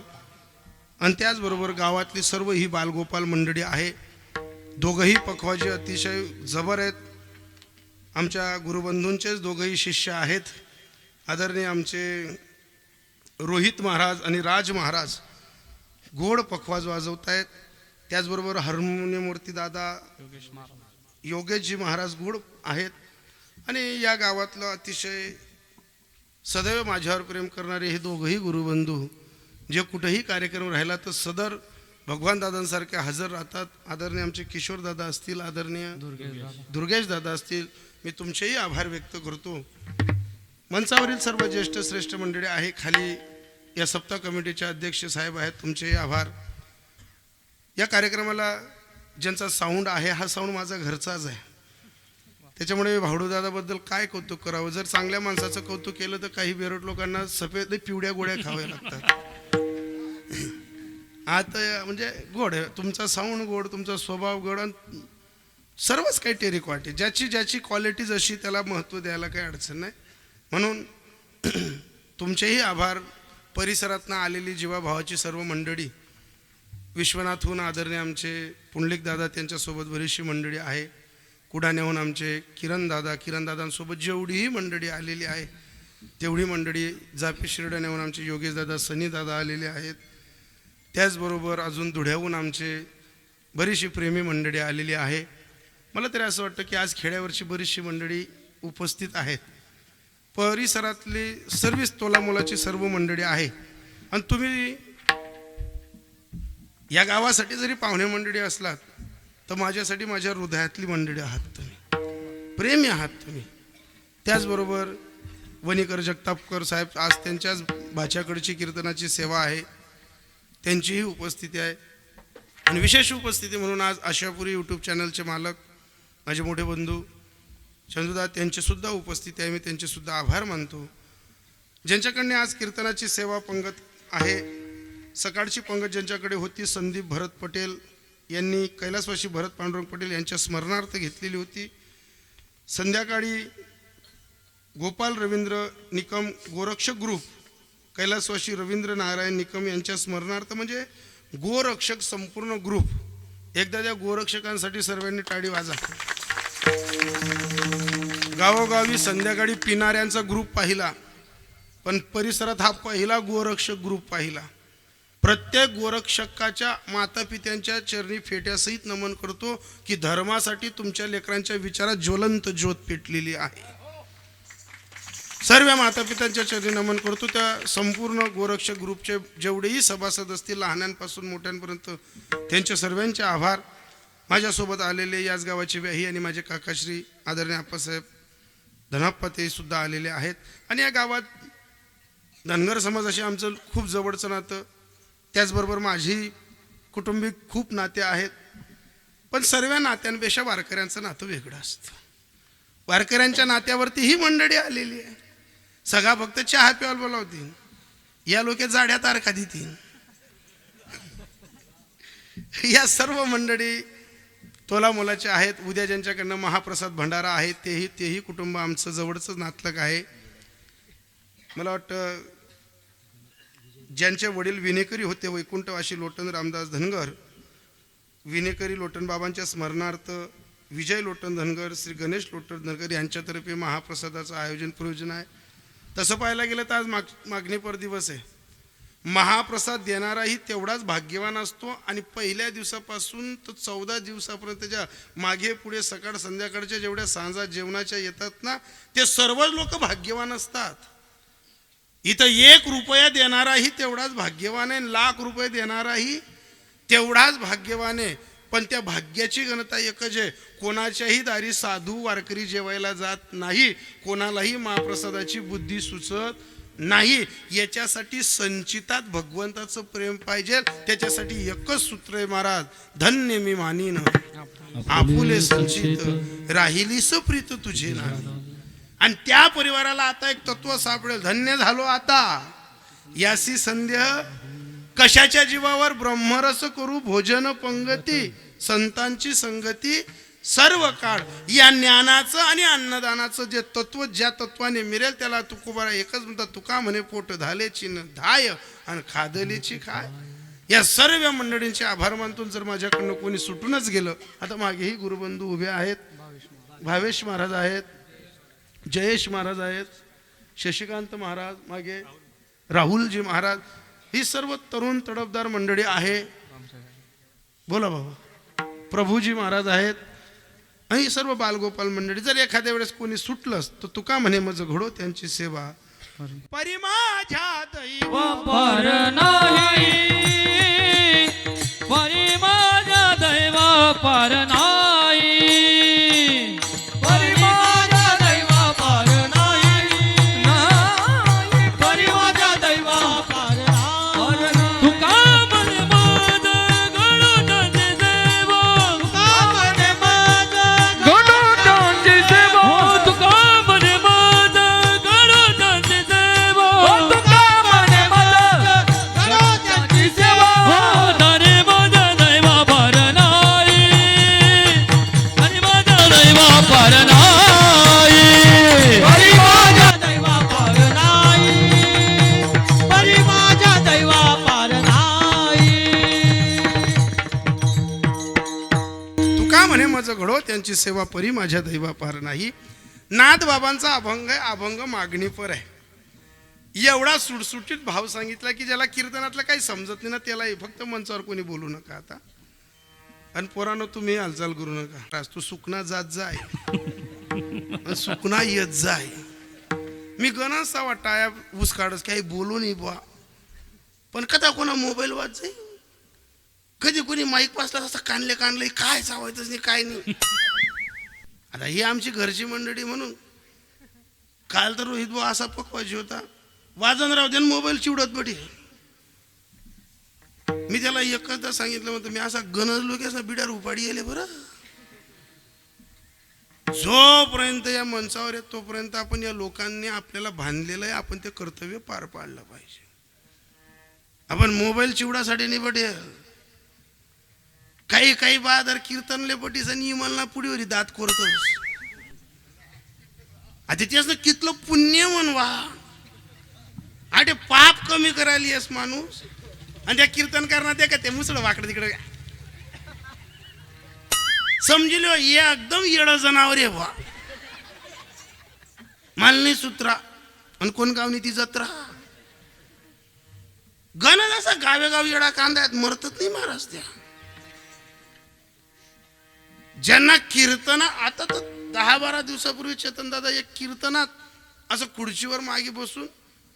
आणि त्याचबरोबर गावातली सर्व ही बालगोपाल मंडळी आहे. दोघंही पखवाजी अतिशय जबर आहेत. आमच्या गुरुबंधूंचेच दोघंही शिष्य आहेत. आदरणीय आमचे रोहित महाराज आणि राज महाराज गोड पखवाज वाजवत आहेत. त्याचबरोबर हार्मोनियमवरती दादा योगेशजी महाराज गोड आहेत. आणि या गावातलं अतिशय सदैव माझ्यावर प्रेम करणारे हे दोघंही गुरुबंधू जे कुठेही कार्यक्रम राहिला तर सदर भगवान दादांसारखे हजर राहतात. आदरणीय आमचे किशोर दादा असतील, आदरणीय दुर्गेश दादा असतील, मी तुमचेही आभार व्यक्त करतो. मंचावरील सर्व ज्येष्ठ श्रेष्ठ मंडळी आहे, खाली या सप्ताह कमिटीचे अध्यक्ष साहेब आहेत, तुमचेही आभार. या कार्यक्रमाला ज्यांचा साऊंड आहे, हा साऊंड माझा घरचाच आहे. त्याच्यामुळे भावडूदादाबद्दल काय कौतुक करावं. जर चांगल्या माणसाचं कौतुक केलं तर काही बेरोट लोकांना सफेद पिवळ्या गोळ्या खाव्या लागतात. आता म्हणजे गोड आहे तुमचा साऊंड, गोड तुमचा स्वभाव गोड, आणि सर्वच काही टेरिक वाटे. ज्याची क्वालिटी जशी त्याला महत्त्व द्यायला काही अडचण नाही. म्हणून तुमचेही आभार. परिसरातनं आलेली जीवाभावाची सर्व मंडळी, विश्वनाथहून आदरणीय आमचे पुंडलिक दादा, त्यांच्यासोबत बरीचशी मंडळी आहे. कुडाण्याहून आमचे किरण दादांसोबत जेवढीही मंडळी आलेली आहे तेवढी मंडळी, जापी शिरडण्याहून आमचे योगेश दादा, सनी दादा आलेले आहेत. त्याचबरोबर अजून धुळ्याहून आमचे बरीचशी प्रेमी मंडळी आलेली आहे. मला तरी असं वाटतं की आज खेड्यावरची बरीचशी मंडळी उपस्थित आहेत. परिसरातली सर्वच तोलामोलाची सर्व मंडळी आहे. आणि तुम्ही या गावासाठी जरी पाहुणे मंडळी असलात तर माझ्यासाठी माझ्या हृदयातली मंडळी आहात. तुम्ही प्रेमी आहात. तुम्ही त्याचबरोबर वणीकर जगतापकर साहेब आज त्यांच्याच भाच्याकडची कीर्तनाची सेवा आहे, त्यांचीही उपस्थिती आहे. आणि विशेष उपस्थिती म्हणून आज आशापुरी यूट्यूब चॅनलचे मालक माझे मोठे बंधू चंदूदा त्यांची सुद्धा उपस्थिती आहे. मी त्यांचे सुद्धा आभार मानतो, ज्यांच्याकडने आज कीर्तनाची सेवा पंगत आहे. सकाळची पंगत ज्यांच्याकडे होती संदीप भरत पटेल यांनी कैलासवासी भरत पांडुरंग पटेल यांच्या स्मरणार्थ घेतलेली होती. संध्याकाळी गोपाल रवींद्र निकम गोरक्षक ग्रुप कैलासवासी रवींद्र नारायण निकम यांच्या स्मरणार्थ, म्हणजे गोरक्षक संपूर्ण ग्रुप. एकदा त्या गोरक्षकांसाठी सर्वांनी टाळी वाजा. गावोगावी संध्याकाळी पिणाऱ्यांचा ग्रुप पाहिला, पण परिसरात हा पहिला गोरक्षक ग्रुप पाहिला. प्रत्येक गोरक्षकाच्या मातापित्यांच्या चरणी फेट्यासहित नमन करतो की धर्मासाठी तुमच्या लेकरांच्या विचारात ज्वलंत ज्योत पेटलेली आहे. सर्व मातापित्यांच्या चरणी नमन करतो. त्या संपूर्ण गोरक्षक ग्रुपचे जेवढेही सभासद असतील लहानांपासून मोठ्यांपर्यंत त्यांचे सर्वांचे आभार. माझ्यासोबत आलेले याच गावाचे व्याही आणि माझे काकाश्री आदरणीय आप्पासाहेब धनाप्पा ते सुद्धा आलेले आहेत. आणि या गावात धनगर समाजाशी आमचं खूप जवळचं नातं, त्याचबरोबर माझी कुटुंबिक खूप नाते आहेत. पण सर्व नात्यांपेक्षा वारकऱ्यांचं नातं वेगळं असतं. वारकऱ्यांच्या नात्यावरती ही मंडळी आलेली आहे. सगळा फक्त चहा प्यायला बोलावतील, या लोक जाड्या तारखा देतील. या सर्व मंडळी तोला मोलाचे आहेत. उद्या ज्यांच्याकडनं महाप्रसाद भंडारा आहे तेही कुटुंब आमचं जवळचंच नातलग आहे. मला वाटतं ज्यांचे वडील विनेकरी होते वैकुंठवासी लोटन रामदास धनगर, विनेकरी लोटन बाबांच्या स्मरणार्थ विजय लोटन धनगर, श्री गणेश लोटन धनगर यांच्यातर्फे महाप्रसादाचं प्रयोजन आहे. तसं पाहायला गेलं तर आज मागणीपर दिवस आहे. महाप्रसाद देणाराही तेवढाच भाग्यवान असतो. आणि पहिल्या दिवसापासून तर 14 दिवसापर्यंतच्या मागे पुढे सकाळ संध्याकाळच्या जेवढ्या सांजा जेवणाच्या येतात ना, ते सर्वच लोक भाग्यवान असतात. इथं 1 रुपया देणाराही तेवढाच भाग्यवान आहे, लाख रुपये देणाराही तेवढाच भाग्यवान आहे. पण त्या भाग्याची गणता एकच आहे. कोणाच्याही दारी साधू वारकरी जेवायला जात नाही, कोणालाही महाप्रसादाची बुद्धी सुचत नाही. याच्यासाठी संचितात भगवंताचं प्रेम पाहिजे. त्याच्यासाठी एकच सूत्र आहे महाराज, धन्य मी मानीन आपुले संचित राहिलीस प्रीत तुझे नाही. आणि त्या परिवाराला आता एक तत्व सापडेल, धन्य झालो आता यासी संध्या कशाच्या जीवावर, ब्रह्मरस करू भोजन पंगती संतांची संगती सर्व काळ. या ज्ञानाचं आणि अन्नदानाचं जे तत्व ज्या तत्वाने मिळेल त्याला तुकोबारा एकच म्हणतात, तुका म्हणे पोट झालेची न धाय आणि खादलीची खाय. या सर्व मंडळींचे आभार मानतो. जर माझ्याकडनं कोणी सुटूनच गेलं, आता मागेही गुरुबंधू उभे आहेत, भावेश महाराज आहेत, जयेश महाराज आहेत, शशिकांत महाराज मागे, राहुलजी महाराज, ही सर्व तरुण तडफदार मंडळी आहे. बोला बाबा, प्रभूजी महाराज आहेत आणि सर्व बालगोपाल मंडळी. जर एखाद्या वेळेस कोणी सुटलंच तर तुका म्हणे मज घडो त्यांची सेवा. परी माझ्या दैव पर नाही, परी माझ्या दैवा पार नाही, परी माझ्या दैवा पार नाही, नाही, परी माझ्या दैवा पार नाही. तुका म्हणे माझ गणोताची सेवा, तुका म्हणे माझ गणोताची सेवा, तुका म्हणे माझ गणोताची सेवा, तुका म्हणे माझ गणोताची सेवा. धरे माझा दैवा पार नाही, आणि माझा दैवा पार नाही, परी माझ्या दैवा पार नाही, परी माझ्या दैवा पार नाही. तुका म्हणे मज घडो त्यांची सेवा, परी माझ्या दैवा पार नाही. नाथ बाबांचा अभंग आहे, अभंग मागणीपर आहे. एवढा सुटसुटीत भाव सांगितला की ज्याला कीर्तनातलं काही समजत नाही ना त्यालाही फक्त मंचावर कोणी बोलू नका. आता आणि पोरानं तुम्ही हालचाल करू नका. आज तू सुकना जात जाय आणि सुकना येत जाय. मी गणाचा वाटाया ऊस काढस काही बोलू नाही बुवा, पण कदा कोणा मोबाईल वाज जाई, कधी कोणी माईक पासला असं काढले काय चावायचंच नाही काय नाही. आता ही आमची घरची मंडळी म्हणून काल तर रोहित भाऊ असा पकवायची होता, वाजन राहू दे मोबाईल चिवडत पडी. मी त्याला एकदा सांगितलं म्हणतो मी असा गणजलो की असा बिडार उपाडी गेले बरं. जोपर्यंत या मंचावर येत तोपर्यंत आपण या लोकांनी आपल्याला बांधलेलं आहे, आपण ते कर्तव्य पार पाडलं पाहिजे. आपण मोबाईल चिवडासाठी नाही पटेल. काही बहादर कीर्तनले पटीस आणि इमलना पुढीवरी दात कोरतोस. आता तेच ना कितलं पुण्य म्हणवा. अरे पाप कमी करायला येस माणूस आणि त्या कीर्तन करणार ते का ते मुसळ वाकड तिकडे समजिलो हे एकदम येड जनावर आहे बा. मालनी सूत्रा आणि कोण गावनी ती जत्रा. गण असा गावेगाव येडा कांदा मरतच नाही महाराज त्या. ज्यांना कीर्तना आता तर 10-12 दिवसापूर्वी चेतन दादा एक कीर्तनात असं खुर्चीवर मागे बसून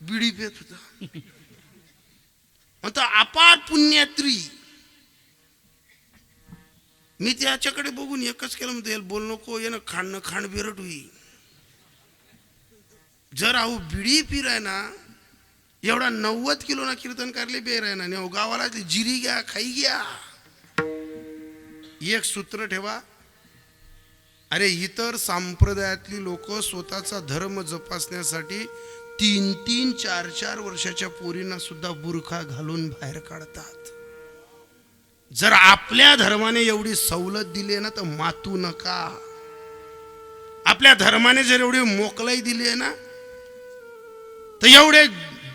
बिडी पेत होता. म्हणतो अपार पुण्यात्री. मी त्याच्याकडे बघून एकच केलं म्हणतो याला बोल नको, ये ना खांड बेरट होई. जर अहो बिडी पिराय ना एवढा 90 किलो ना कीर्तन करले बेराय ना गावाला जिरी घ्या खाई घ्या. एक सूत्र ठेवा, अरे इतर संप्रदायातली लोक स्वतःचा धर्म जपासण्यासाठी 3-3, 4-4 वर्षाच्या पोरींना सुद्धा बुरखा घालून बाहेर काढतात. जर आपल्या धर्माने एवढी सवलत दिली ना तर मातू नका. आपल्या धर्माने जर एवढी मोकलाई दिली आहे ना तर एवढे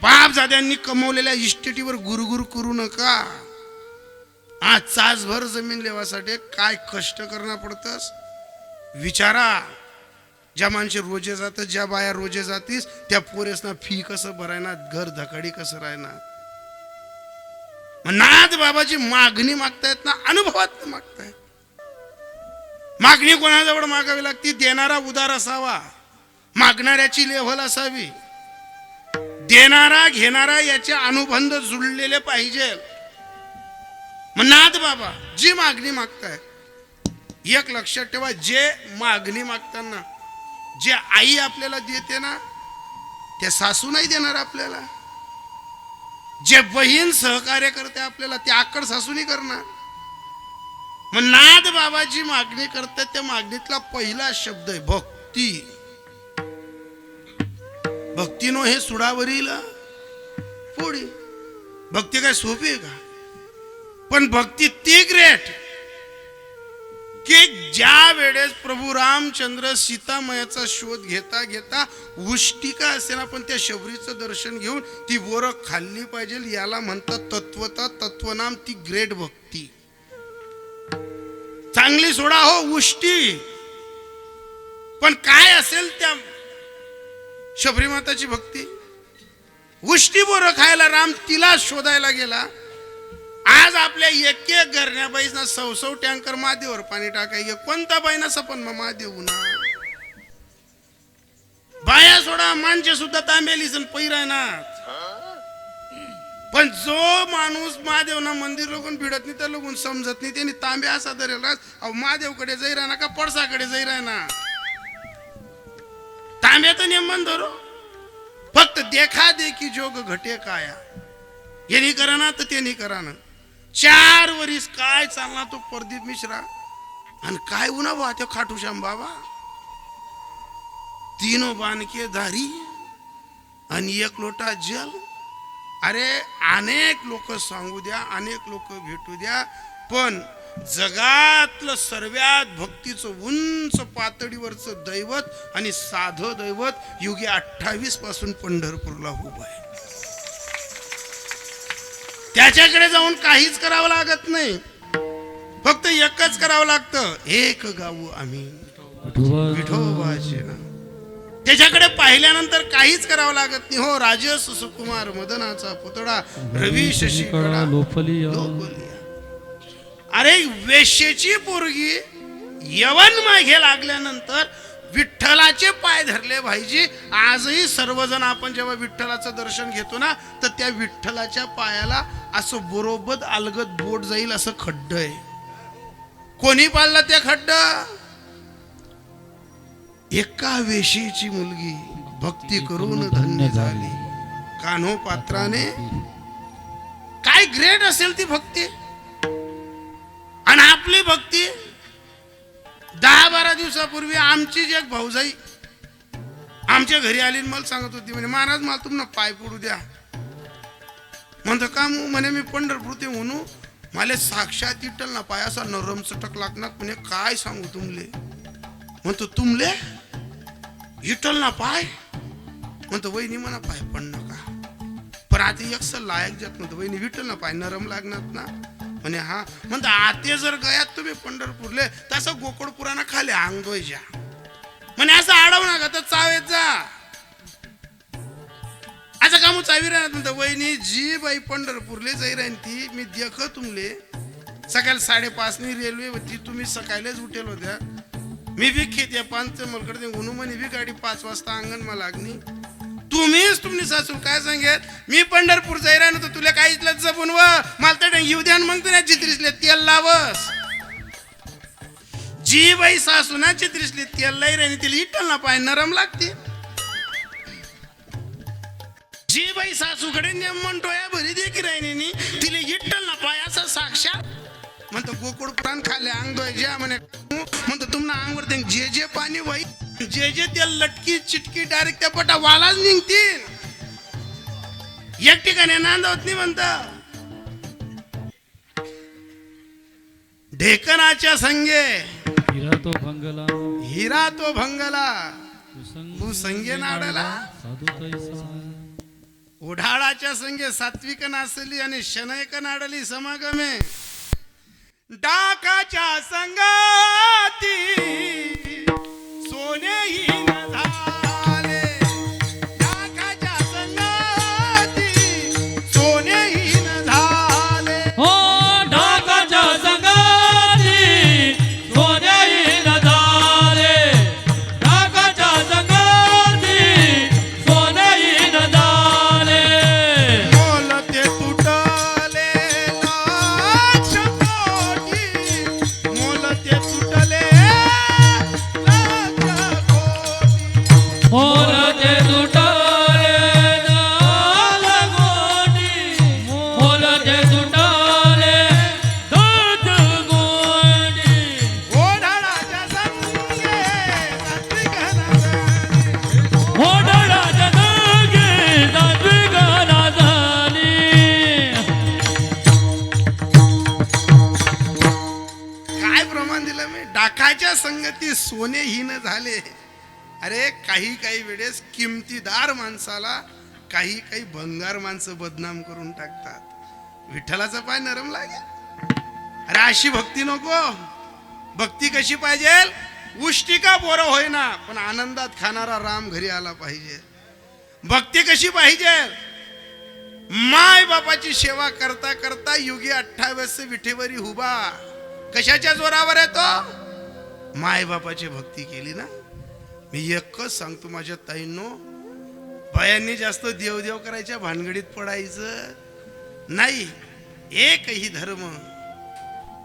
बापजाद्यांनी कमवलेल्या इस्टेटीवर गुरगुर करू नका. आज चाचभर जमीन लेवासाठी काय कष्ट करणं पडतस विचारा. ज्या माणसे रोजे जातात, ज्या बाया रोजे जातीस त्या पोरेसना फी कसं भरायना, घर धकाडी कसं राहणार. नाथ बाबाची मागणी मागतायत ना अनुभवात मागतायत. मागणी कोणाजवळ मागावी लागती, देणारा उदार असावा, मागणाऱ्याची लेव्हल असावी, देणारा घेणारा याचे अनुबंध जुळलेले पाहिजे. नाथ बाबा जी मागणी मागताय एक लक्षात ठेवा, जे मागणी मागताना जे आई आपल्याला देते ना ते सासू नाही देणार आपल्याला. जे बहीण सहकार्य करते आपल्याला ते आकड सासू नाही करणार. मग नाथ बाबा जी मागणी करतात त्या मागणीतला पहिला शब्द आहे भक्ती. भक्तीनो हे सुडावरील पोळी. भक्ती काय सोपी आहे का? पण भक्ती ती ग्रेट की ज्या वेळेस प्रभू रामचंद्र सीतामयाचा शोध घेता घेता उष्टिका असे ना पण त्या शबरीचं दर्शन घेऊन ती बोरं खाल्ली पाहिजे. याला म्हणतात तत्वता तत्वनाम. ती ग्रेट भक्ती. चांगली सोडा हो उष्टी, पण काय असेल त्या शबरी माताची भक्ती. उष्टी बोरं खायला राम तिला शोधायला गेला. आज आपल्या एक घरण्याबाईना 100 टँकर मादेवर पाणी टाकायचे. कोणता बाईना सपन महादेव ना बाया सोडा माणसे सुद्धा तांबेलीस पैरायनात. पण जो माणूस महादेवना मंदिर लोकून भिडत नाही त्या लोकून समजत नाही त्यांनी तांबे असा धरेल राहत महादेवकडे जाई राहना का पडसाकडे जाई राहना. तांब्यात नेमन धरो फक्त देखा देखी जोग घटे काया. हे नाही करा ना तर ते नाही करा ना. 4 वर्ष काय चालला तो प्रदीप मिश्रा आणि काय उन्हा बा त्या खाटूश्याम बाबा. 3 बानके धारी आणि 1 लोटा जल. अरे अनेक लोक सांगू द्या, अनेक लोक भेटू द्या, पण जगातलं सर्वात भक्तीचं उंच पातळीवरचं दैवत आणि साधं दैवत युगी 28 पासून पंढरपूरला उभं आहे. त्याच्याकडे जाऊन काहीच करावं लागत नाही, फक्त एकच करावं लागतं, एक गाऊ आम्ही विठोबाचे नाव. त्याच्याकडे पाहिल्यानंतर काहीच करावं लागत नाही. हो राजस सुकुमार मदनाचा पुतळा रवी शशी कडा लोपलिया. अरे वेश्येची पोरगी यवन मागे लागल्यानंतर विठ्ठलाचे पाय धरले पाहिजे. आजही सर्वजण आपण जेव्हा विठ्ठलाचं दर्शन घेतो ना तर त्या विठ्ठलाच्या पायाला असं बरोबर अलगद बोट जाईल असं खड्ड आहे. कोणी पाळलं ते खड्ड? एका वेशीची मुलगी भक्ती करून धन्य झाली. कान्होपात्राने काय ग्रेट असेल ती भक्ती. आणि आपली भक्ती 10-12 दिवसापूर्वी आमचीच एक भाऊजाई आमच्या घरी आली आणि मला सांगत होती म्हणे महाराज मला तुम्हाला पाय पडू द्या. म्हणतो का म्हणे मी पंढरपूर ते म्हणू मला साक्षात इटल ना पाय असा नरम चटक लागणार. म्हणे काय सांगू तुमले. म्हणतो तुमले इटल ना पाय. म्हणतो वहिनी म्हणा पाय पड नका पण आता एक लायक जात. म्हणतो वहिनी विठ्ठल ना पाय नरम लागणार ना. म्हणे हा. म्हणतो आते जर गयात तुम्ही पंढरपूरले तसं गोकुळ पुराणा खाली अंग द्या. म्हणे असं आडव नका तर चावेत जा. असं कामू चावी राहणार. म्हणतो वहिनी जी बाई पंढरपूरले जाई राहीन ती मी देख तुमले सकाळी 5:30 रेल्वे होती तुम्ही सकाळीच उठेल होत्या. मी बी खेते 5 मलकडे गुणू म्हणे बी गाडी 5 वाजता अंगण मला लागणी. तुम्हीच तुम्ही सासू काय सांगेल मी पंढरपूर जाई राहिलो तर तुला काय इथलं जपून व मला तर येऊ द्या मग तुला चित्रिसले तेल लावस. जी बाई सासू ना चित्रिसले तेल लाई राहिली तिला इटल ना पाय नरम लागते. जी बाई सासूकडे म्हणतोय भरी देखी राहिनी तिला इटल ना पाय असा साक्षात. म्हणतो गोकुळ पुराण खाले अंग द्या म्हणे. म्हणतो तुम्हाला अंगवर जे जे पाणी वाई जे जे त्या लटकी चिटकी डायरेक्ट त्या पटा वालाच निघतील. एक ठिकाणी नांदवत नाही म्हणत. ढेकणाच्या संगे हिरा तो भंगला हिरा तो भंगला तू संगे नाडला. साधू तैसा ओढाळाच्या संगे सात्विक नासली आणि शनैक नाडली समागमे. डाकाच्या संगाती सोनेहीन झाले. डाकाच्या संगाती सोनेहीन झाले. हो ढाकाच्या संगाती सोन्याहीन झाले. ढाकाच्या संगाती सोन्याहीन झाले. मोल ते तुटले लाख कोटी. मोल ते तुटले लाख कोटी. मोर ते तुटले दाल गोडी. मोर ते तुटले दाल गोडी. ओढाळाच्या संगे सात्विक नासली. ओढळाच्या जागी सात्विक नासली. काय प्रमाण दिलं मी. डाकाच्या संगती सोनेहीन झाले. अरे काही काही वेळेस किमतीदार माणसाला काही काही भंगार माणसं बदनाम करून टाकतात. विठ्ठलाचा पाय नरम लागेल. अरे अशी भक्ती नको. भक्ती कशी पाहिजे उष्टिका बोरं होईना पण आनंदात खाणारा राम घरी आला पाहिजे. भक्ती कशी पाहिजे माय बापाची सेवा करता करता युगी 28 विठेवरी हुबा. कशाच्या जोरावर येतो माय बापाची भक्ती केली ना. मी एकच सांगतो माझ्या ताईंनो बायांनी जास्त देवदेव करायच्या भानगडीत पडायचं नाही. एकही धर्म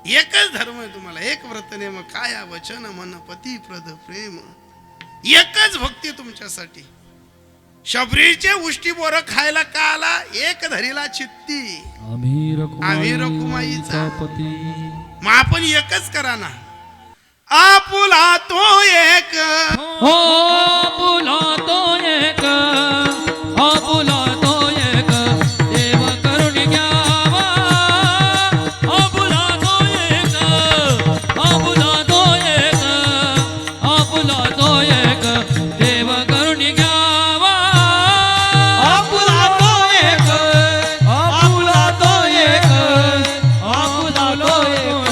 एकच धर्म आहे तुम्हाला. एक व्रत नेम काया वचन मन पती प्रद प्रेम. एकच भक्ती तुमच्यासाठी. शबरीचे उष्टी बोर खायला का आला. एक धरीला चित्ती आम्ही रखुमाईचा पती. मग आपण एकच करा ना. आपुला तो एक हो आपुला तो एक. आपुला तो एक देव करुणी घ्यावा. आपुला तो एक. आपुला तो एक. आपुला तो एक देव करुणी घ्यावा. आपुला तो एक. आपुला तो एक. आपुला तो एक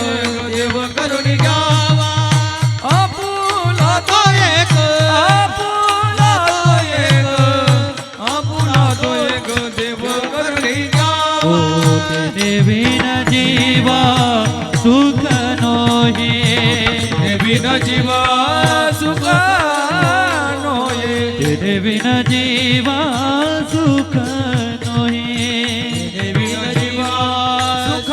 देव करुणी घ्यावा. आपुला तो विन जीवा सुख नोये तेरे बिन जीवा सुख नोये तेरे बिन जीवा सुख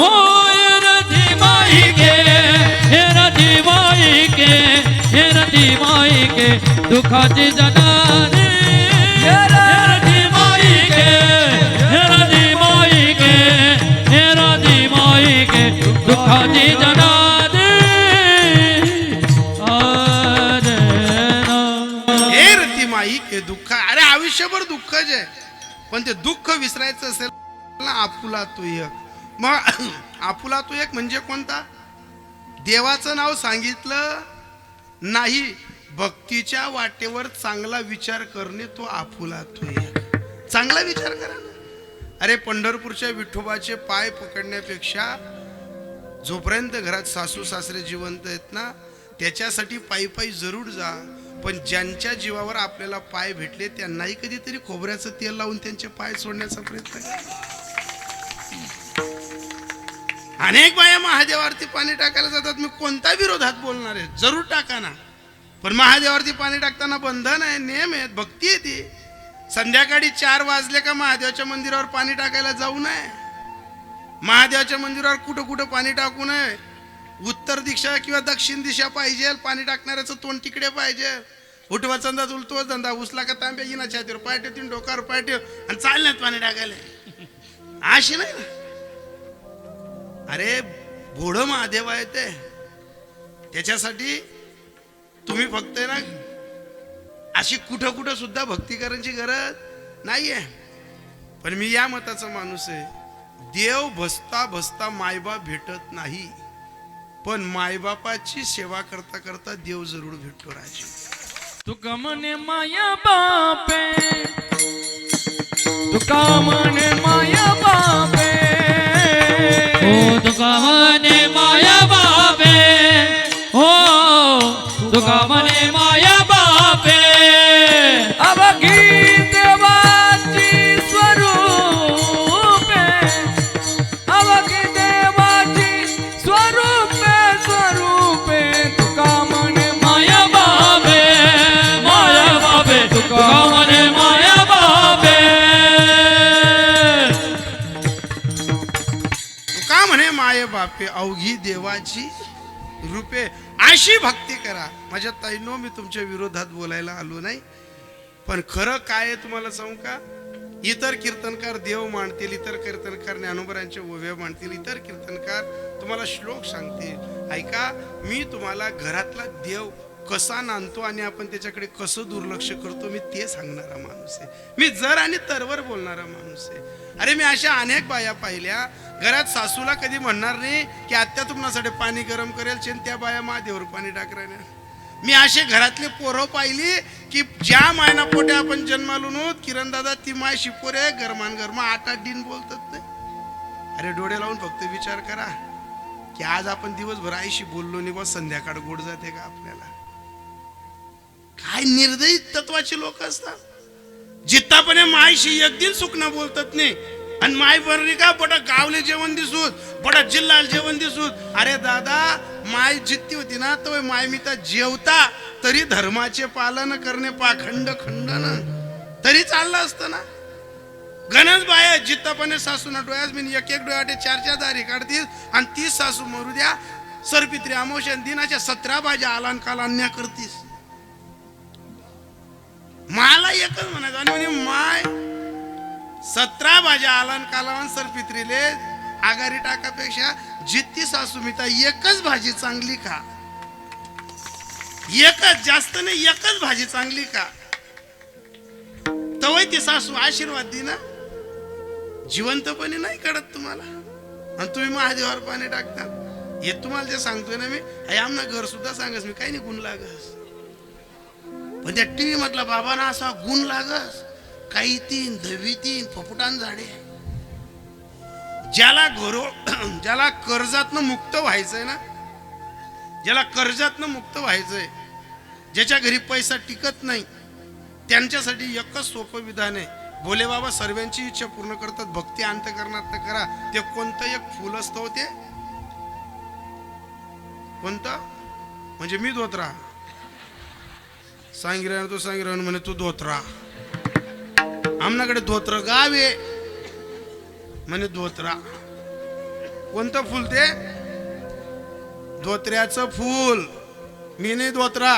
होय रती माई के दुखाची जनानी रती माई के दुखाची जनानी हे रतिमाई के दुःख. अरे आयुष्यभर दुःखच आहे, पण ते दुःख विसरायचं असेल ना आपुला तू एक. मग आपुला तू एक म्हणजे कोणता? देवाचं नाव सांगितलं नाही, भक्तीच्या वाटेवर चांगला विचार करणे तो आपुला तू एक. चांगला विचार करा ना. अरे पंढरपूरच्या विठोबाचे पाय पकडण्यापेक्षा जोपर्यंत घरात सासू सासरे जिवंत आहेत ना त्याच्यासाठी पायी पायी जरूर जा, पण ज्यांच्या जीवावर आपल्याला पाय भेटले त्यांनाही कधीतरी खोबऱ्याचं तेल लावून त्यांचे पाय सोडण्याचा प्रयत्न करा. अनेक बाया महादेवावरती पाणी टाकायला जातात. मी कोणता विरोधात बोलणार आहे, जरूर टाका ना, पण महादेवावरती पाणी टाकताना बंधन आहे, नियम आहेत, भक्ती आहे ती. संध्याकाळी 4 वाजले का महादेवाच्या मंदिरावर पाणी टाकायला जाऊ नये. महादेवाच्या मंदिरावर कुठं कुठं पाणी टाकू नये. उत्तर दिशा किंवा दक्षिण दिशा पाहिजे. पाणी टाकणाऱ्याचं तोंड तिकडे पाहिजे. उठवा चंदा उलतो धंदा उचला का तांब्या येणार छातीवर पाय ठेव, 3 डोक्यावर पाय ठेव आणि चालण्यात पाणी टाकायला. अशी नाही ना. अरे भोळ महादेव आहे ते, त्याच्यासाठी तुम्ही फक्त ना अशी कुठं कुठं सुद्धा भक्ती करायची गरज नाहीये. पण मी या मताचा माणूस आहे, देव भसता भसता मायबाप भेटत नाही, पण मायबापाची सेवा करता करता देव जरूर भेटतो. राजी तुका म्हणे माया बापे, तुका म्हणे माया बापे, हो तुका म्हणे माया बापे, हो तुका म्हणे माया बापे. अवघी देवाची स्वरूपे, अवघी देवाची स्वरूपे स्वरूपे, तुका म्हणे माया बापे, माया बापे, तुका म्हणे माया बापे. तुका म्हणे माये बापे अवघी देवाची रूपे. अशी भक्ती करा. माझ्या ताईनो, मी तुमच्या विरोधात बोलायला आलो नाही, पण खरं काय आहे तुम्हाला सांगू का? इतर कीर्तनकार देव मांडतील, इतर कीर्तनकार ज्ञानोबरांचे ओव्या मांडतील, इतर कीर्तनकार तुम्हाला श्लोक सांगतील. ऐका, मी तुम्हाला घरातला देव कसा नांदतो आणि आपण त्याच्याकडे कसं दुर्लक्ष करतो मी ते सांगणारा माणूस आहे. मी जर आणि तरवर बोलणारा माणूस आहे. अरे मी अशा अनेक बाया पाहिल्या, घरात सासूला कधी म्हणणार नाही की आत्या तुमच्यासाठी पाणी गरम करेल, त्या बाया महादेवर पाणी टाकणार. मी असे घरातले पोरं पाहिली की ज्या मायना पोटे आपण जन्मालो नव्हत, किरण दादा ती माय शिपोरे गरमान गरमा 8-8 दिन बोलतात नाही. अरे डोळे लावून फक्त विचार करा की आज आपण दिवसभर आईशी बोललो नाही, बस संध्याकाळ गोड जाते का आपल्याला? काय निर्दयी तत्वाचे लोक असतात. जित्तापणे मायशी एक दिन सुखना बोलतात नाही, आणि माय बरली का बडा गावले जेवण दिसूत, बडा जिल्हा जेवण दिसूत. अरे दादा, माय जित्ती होती ना तो माय मी तर जेवता तरी धर्माचे पालन करणे पाखंड खंडन तरी चाललं असतं ना. गणच बाया जित्तापणे सासूना डोळ्यास मी 1-1 डोळ्याटे 4-4 दारी काढतील आणि 30 सासू मरू द्या. सरपित्री अमावस्या दिनाच्या 17 भाज्या आलान कालान्या करतीस. मला एकच म्हणायचं, आणि म्हणे माय 17 भाज्या आलान कालावान सरपित्रीले आगारी टाकापेक्षा जित्ती सासू मी तर एकच भाजी चांगली खा, एकच, जास्त नाही, एकच भाजी चांगली खा. तवय ती सासू आशीर्वाद दी ना. जिवंतपणे नाही कळत तुम्हाला, आणि तुम्ही महादेवावर पाणी टाकतात. हे तुम्हाला जे सांगतोय ना मी, आमना घर सुद्धा सांगस मी काही नाही गुण लागस, पण त्या टीव्ही मधला बाबांना असा गुण लागस, काही 3 दवी 3 फपुटान झाडे. ज्याला ज्याला कर्जातनं मुक्त व्हायचंय ना, ज्याला कर्जातनं मुक्त व्हायचंय, ज्याच्या घरी पैसा टिकत नाही, त्यांच्यासाठी एकच सोपं विधान आहे. भोले बाबा सर्वांची इच्छा पूर्ण करतात. भक्ती अंतःकरणात करा. ते कोणतं एक फुल असतं ते कोणता म्हणजे मी धोत्रा सांगितलं तो सांगितलं म्हणे तू धोत्रा आमनाकडे धोत्र गाव आहे म्हणे धोत्रा कोणतं फुल ते धोत्र्याचं फुल मी नाही धोत्रा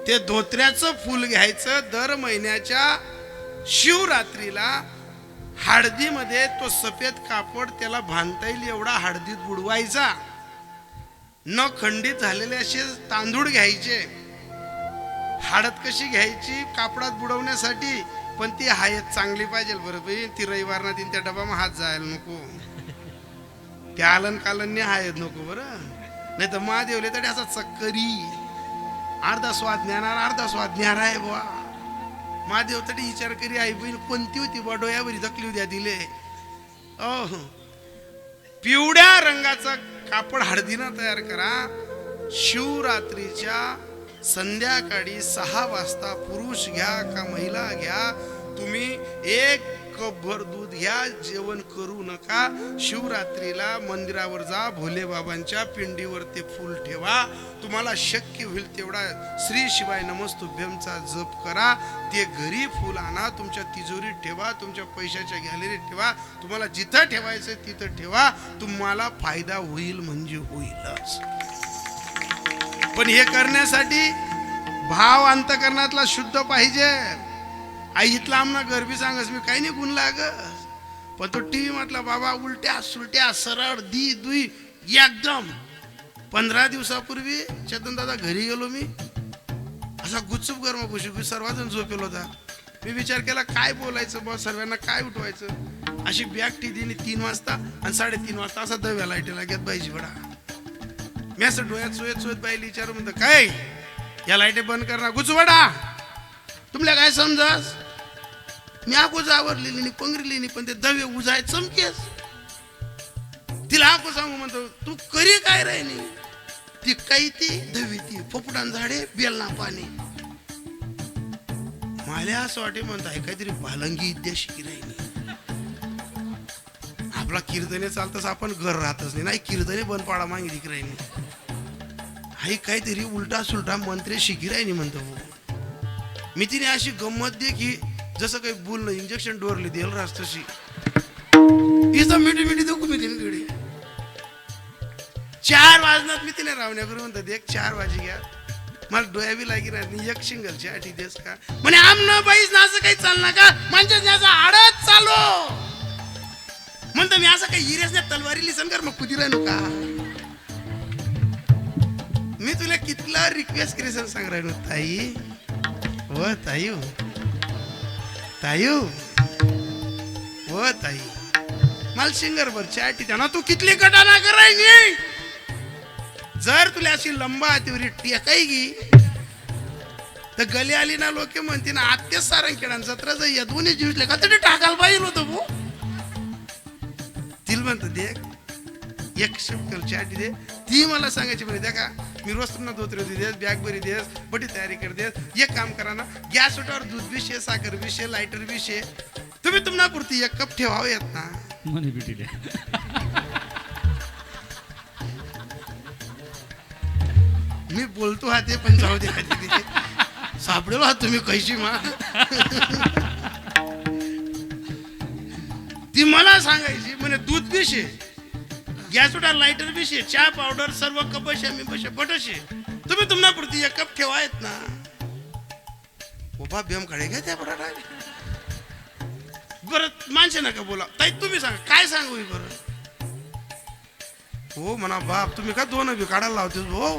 ते धोत्र्याचं फुल घ्यायचं दर महिन्याच्या शिवरात्रीला हळदीमध्ये तो सफेद कापड त्याला बांधता येईल एवढा हळदीत बुडवायचा न खंडित झालेले असे तांदूळ घ्यायचे हळद कशी घ्यायची कापडात बुडवण्यासाठी पण ती हायत चांगली पाहिजे बरोबर ती रविवारना दिन त्या डबा हात जायला नको त्या आलन कालनने हायत नको बरं नाही तर महादेवले तरी असा चक्करी अर्धा स्वाद ज्ञानार अर्धा स्वाद ज्ञान आहे बुवा महादेव तरी विचार करी आई बहीण कोणती होती बा डोयावरी दखली उद्या दिले पिवळ्या रंगाचा कापड हळदीनं तयार करा शिवरात्रीच्या संध्याकाळी 6 वाजता पुरुष घ्या का महिला घ्या तुम्ही 1 कपभर दूध घ्या जेवण करू नका शिवरात्रीला मंदिरावर जा भोले बाबांच्या पिंडीवर ते फूल ठेवा तुम्हाला शक्य होईल तेवढा श्री शिवाय नमस्तुभ्यमचा जप करा ते घरी फूल आणा तुमच्या तिजोरीत ठेवा तुमच्या पैशाच्या गॅलरीत ठेवा तुम्हाला जिथं ठेवायचं तिथं ठेवा तुम्हाला फायदा होईल म्हणजे होईलच पण हे करण्यासाठी भाव अंतकरणातला शुद्ध पाहिजे आई इथला आमना गरबी सांगस मी काही नाही गुण लागस पण तो टीव्ही म्हटला बाबा उलट्या सुलट्या सरळ दी दुई एकदम 15 दिवसापूर्वी चेतन दादा घरी गेलो मी असा गुपचूप गरम खुशी सर्वजण झोपेल होता मी विचार केला काय बोलायचं बॉस सर्वांना काय उठवायचं अशी बॅग टी दिली 3 वाजता आणि 3:30 वाजता असा दव्या लाईटीला घेत बाईची बडा मी असं डोळ्यात चोयत बाईला विचारू म्हणतो काय या लाईटी बंद करणार गुचवडा तुमल्या काय समजास मी आकोच आवरलेली नाही पंगरली नाही पण ते दवे उजाय चमकेस तिला आको सांगू म्हणतो तू करी काय राहिली ती काही ती दवी ती फुफुटान झाडे बेलना पाणी मला असं वाटे म्हणता काहीतरी भालंगी विद्या शिकी राहिली आपला कीर्तने चालतच आपण घर राहतच नाही कीर्तने बंद पाडा मागे दिक राहिली हाई काहीतरी उलटा सुलटा मंत्रे शिकी राहिली म्हणतो मी तिने अशी गंमत दे की जसं काही बोलणं इंजेक्शन डोरले देल रास तशी मिठी मिठी देऊ मी तिने कडे 4 वाजनात मी तिला रावण्या करून म्हणतात 4 वाजे घ्या मला डोया बी लागी नाही 1 शिंगलची आठी देस का म्हणे आमनं बाईच ना असं काही चालणार का म्हणजे त्याचा आडत चालू म्हणतो मी असं काही हिरेसने तलवारी लिसन कर मग कुदी राहिलो का मी तुला कितला रिक्वेस्ट करेसन सांग राहिलो ताई व ताई ताई व ताई मला शिंगर बर चाटी ना तू कितली कटाना करायची जर तुला अशी लंबा हातीवरी टेकाई गी तर गली आली ना लोक म्हणते ना आत्तेच सारंग खेळान 17 या दोन्ही जीवितले का तरी टाकायला पाहिजे होतं भो तिला म्हणतो देख 1 शब्द चाटी दे ती मला सांगायची म्हणे त्या का मी रोज तुम्हाला धोत्र देस बॅग बरी देस बटी तयारी कर देस एक काम करा ना गॅस उठावर दूध विषय साखर विषय लायटर विषय तुम्ही तुम्हाला पुरती 1 कप ठेवावं येत ना म्हणे बिटीले मी बोलतो हा ते पण जाऊ दे सापडेल हा तुम्ही कैशी मा ती मला सांगायची म्हणे दूध विषय गॅस उठार लायटर विषय चहा पावडर सर्व कपशे मी बशे बटशे तुम्ही तुम्हाला पुरती 1 कप ठेवा येत ना बाबा बेम खडे घ्या त्या बडा बरं माणसे नका बोला ताई तुम्ही सांगा काय सांगू बरं हो म्हणा बाप तुम्ही का 2 बी काढायला लावते हो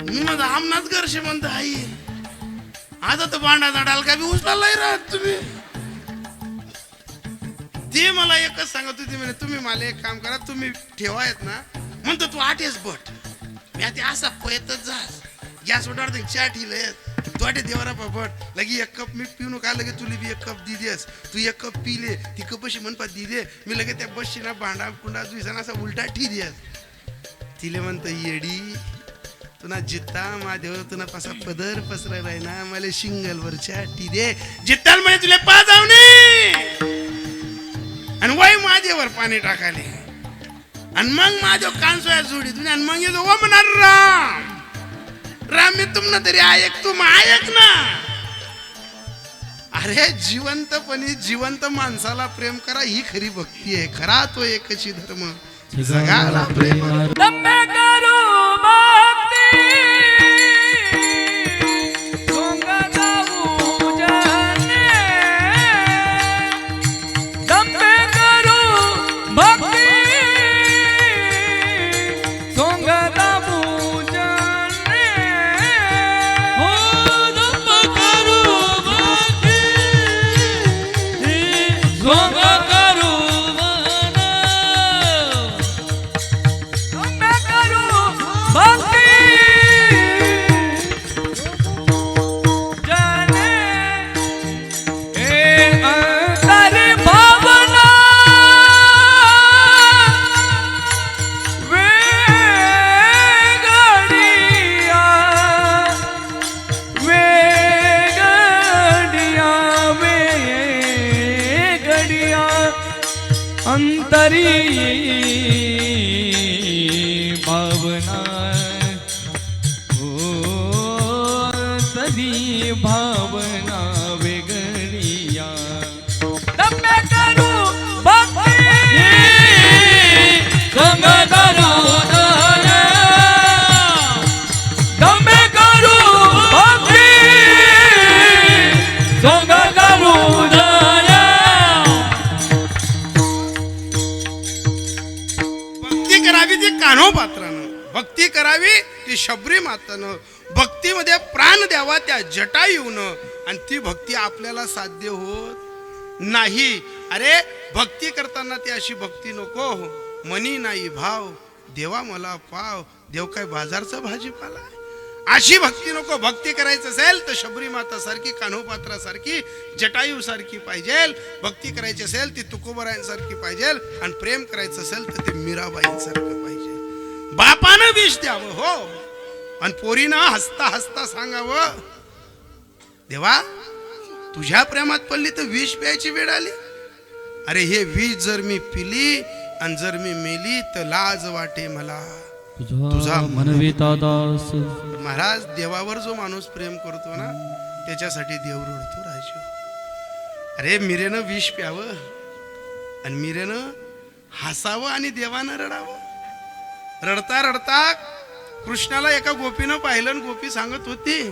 मी म्हणतो आमनाच घरशे म्हणतो आई आता तर भांडा झाडाल का बी उचलायला राहत तुम्ही ते मला एकच सांगत होती म्हणे तुम्ही मला एक काम करा तुम्ही ठेवा येत ना म्हणतो तू 8 बट मी आता असा पयतच जास गॅस उठावर चहा ठिल तू आटे देवारा बट लगी 1 कप मीठ पिऊ नका लगे तुला बी 1 कप दी देस तू 1 कप पिले ती कपशी म्हणपा दी दे मी लगे त्या बसशी ना भांडा कुंडा जुईसा असा उलटा ठी देस तिले म्हणतो येडी तुना जित्ता महादेव तुना पासा पदर पसरा राही ना मला शिंगल वर चहा ठी दे जित्ताल म्हणे तुला पाजावणे आणि वय माझ्यावर पाणी टाकाले आणि मग माझ्या कानसोया जोडीतून आणि मग येतो ओ म्हणणार राम राम मी तुमनं तरी ऐक तू ऐक ना. अरे जिवंतपणी जिवंत माणसाला प्रेम करा ही खरी भक्ती आहे. खरा तो एकची धर्म जगाला प्रेम. तम्मे करू भक्ती सोंग गाऊ जने. तम्मे करू भक्ती सोंग गाऊ जने. हो तम्मे करू भक्ती सोंग करू मन. तम्मे करू भक्ती जने. ए अंतर भावना वेगडिया वेगडिया वेगडिया अंतरी भावना हो तरी भावना वेगळिया. तम्मे करू भक्ती संग करू धन. तम्मे करू भक्ती संग करू धन. भक्ती करावी ती कान्होपात्रानं, भक्ती करावी ती शबरी मातानं, भक्तीमध्ये प्राण द्यावा त्या जटायूनं. आणि ती भक्ती आपल्याला साध्य होत नाही. अरे भक्ती करताना ती अशी भक्ती नको मनी नाही भाव देवा मला पाव. देव काय बाजारचा भाजीपाला आहे? अशी भक्ती नको. भक्ती करायचं असेल तर शबरी माता सारखी कान्होपात्रासारखी जटायू सारखी पाहिजे. भक्ती करायची असेल ती तुकोबरायांसारखी पाहिजे. आणि प्रेम करायचं असेल तर ते मीराबाईंसारखं पाहिजे. बापानं विष द्यावं हो आणि पोरीनं हसता हसता सांगावं देवा तुझ्या प्रेमात पडली तर विष प्यायची वेळ आली. अरे हे विष जर मी पिली आणि जर मी मेली तर लाज वाटे मला. तुझा मनविता दास. महाराज देवावर जो माणूस प्रेम करतो ना त्याच्यासाठी देव रडतो राजू. अरे मीरेनं विष प्यावं आणि मीरेनं हसावं आणि देवानं रडावं. रडता रडता कृष्णाला एका गोपीनं पाहिलं आणि गोपी सांगत होती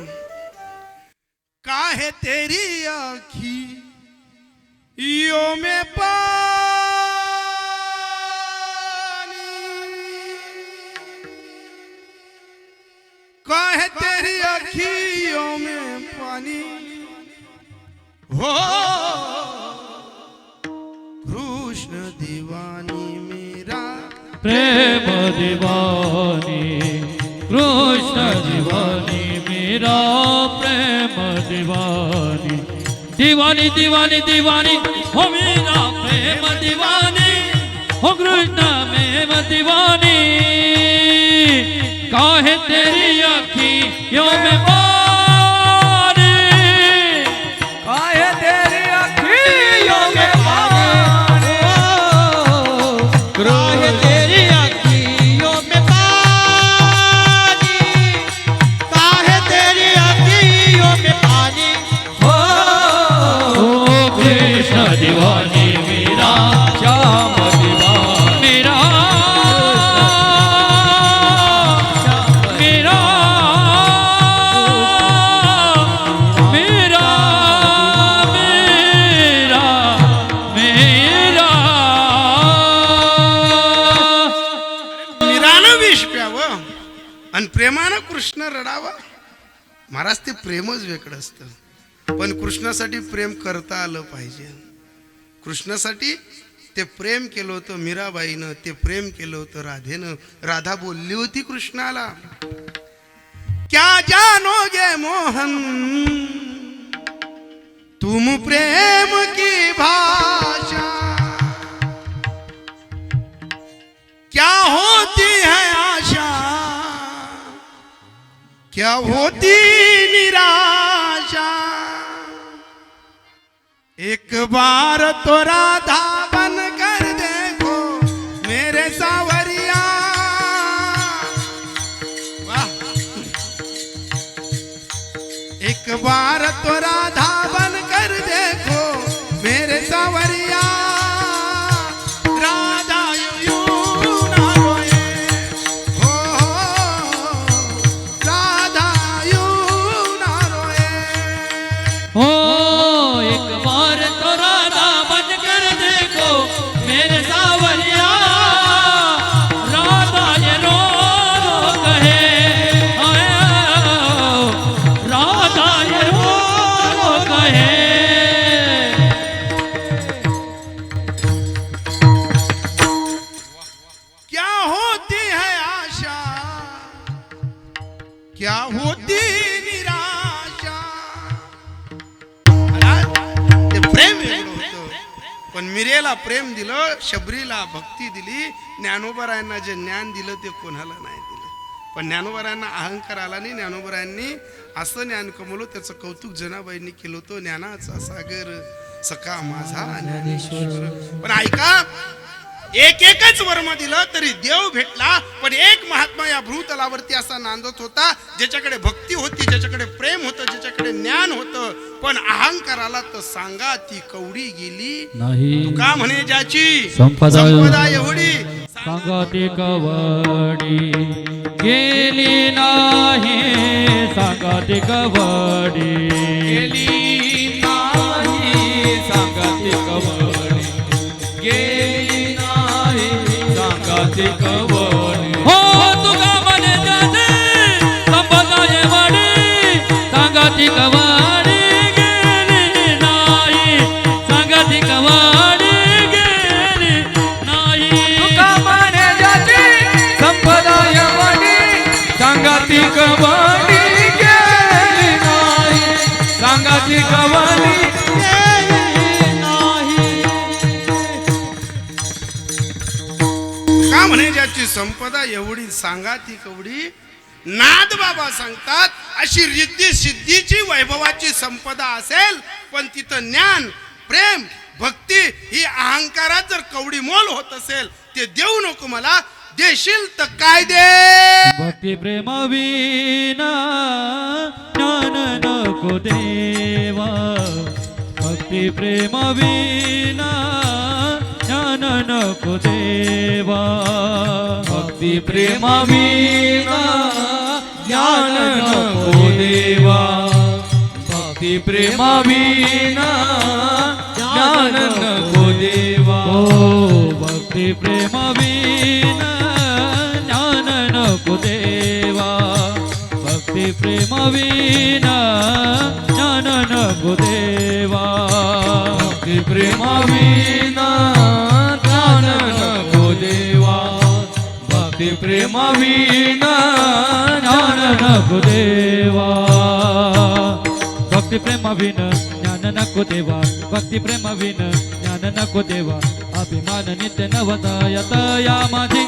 का है तेरी आखी यो में पानी. का है तेरी आखियों में पानी हो कृष्ण दीवानी मेरा. प्रेम दीवानी कृष्ण दीवानी मेरा. प्रेम दीवानी दीवानी दीवानी दीवानी हो मेरा प्रेम दीवानी हो कृष्ण प्रेम दीवानी. काहे तेरी आँखियों में पानी. काहे तेरी आँखियों में पानी. काहे तेरी आँखियों में पानी. काहे तेरी आँखियों में पानी. ओ कृष्ण दीवानी मेरा. श्याम दीवानी मेरा. मेरा मेरा मेरा मेरा. मीरानं विष प्यावं आणि प्रेमानं कृष्ण रडावं. महाराज ते प्रेमच वेगळं असतं. पण कृष्णासाठी प्रेम करता आलं पाहिजे. कृष्णासाठी ते प्रेम केलं होतं मीराबाईनं. ते प्रेम केलं होतं राधेनं. राधा बोलली होती कृष्णाला क्या जानोगे मोहन तुम प्रेम की भाषा. क्या होती है आशा क्या होती निराशा. एक बार तो राधा बन कर देखो मेरे सावरिया. एक बार तो राधा बन कर देखो मेरे सावरिया, राधा यूं ना रोए, हो राधा यूं ना रोए। हो एक बार तो राधा बन कर देखो मेरे सावरिया, राधा ये रो रो कहे, आए, राधा ये रो रो कहे। क्या होती है आशा, क्या होती निराशा। ते प्रेम वेगळं होतं. पण मिरेला प्रेम दिलं, शबरीला भक्ती दिली, ज्ञानोबरायांना जे ज्ञान दिलं ते कोणाला नाही दिलं. पण ज्ञानोबरायांना अहंकार आला नाही. ज्ञानोबरायांनी असं ज्ञान कमवलं, त्याचं कौतुक जनाबाईंनी केलं होतं. ज्ञानाचा सागर सखा माझा ज्ञानेश्वर. पण ऐका, एक एकच वर्म दिलं तरी देव भेटला. पण एक महात्मा या भूतलावरती असा नांदत होता, ज्याच्याकडे भक्ती होती, ज्याच्याकडे प्रेम होतं, ज्याच्याकडे ज्ञान होतं. पण अहंकाराला तर सांगा ती कवडी गेली नाही तुका म्हणे ज्याची संपदा एवढी. सांगते कवडी गेली नाही, सांगते कवडी गेली नाही, सांगते कवडी गेली नाही, सांगते कवडी. हो तुका म्हणे जाते संपदा एवढी, सांगते कवडी गेली नाही, सांगते कवडी गेली नाही. तुका म्हणे जाते संपदा एवढी, सांगते कवडी गेली नाही, सांगते कवडी का म्हणे ज्याची संपदा एवढी, सांगा ती कवडी. नाद बाबा सांगतात, अशी रिद्धी सिद्धीची वैभवाची संपदा असेल, पण तिथं ज्ञान प्रेम भक्ती ही अहंकारात जर कवडी मोल होत असेल, ते देऊ नको मला, देशील तर काय दे. भक्ती प्रेम विना ज्ञान नको देवा, भक्ती प्रेम विना ज्ञान नको देवा, भक्ती प्रेम विना ज्ञान नको देवा, भक्ती प्रेम विना ज्ञान नको देवा. हो भक्ती प्रेम विना ज्ञान नको देवा, भक्ती प्रेम विना ज्ञान नको देवा, भक्ती प्रेम विना ज्ञान नको देवा, भक्ती प्रेम विना ज्ञान नको देवा. भक्ती प्रेम विना ज्ञान नको देवा, भक्ती प्रेम विना ज्ञान नको देवा. अभिमान नित्य नवता या माझी,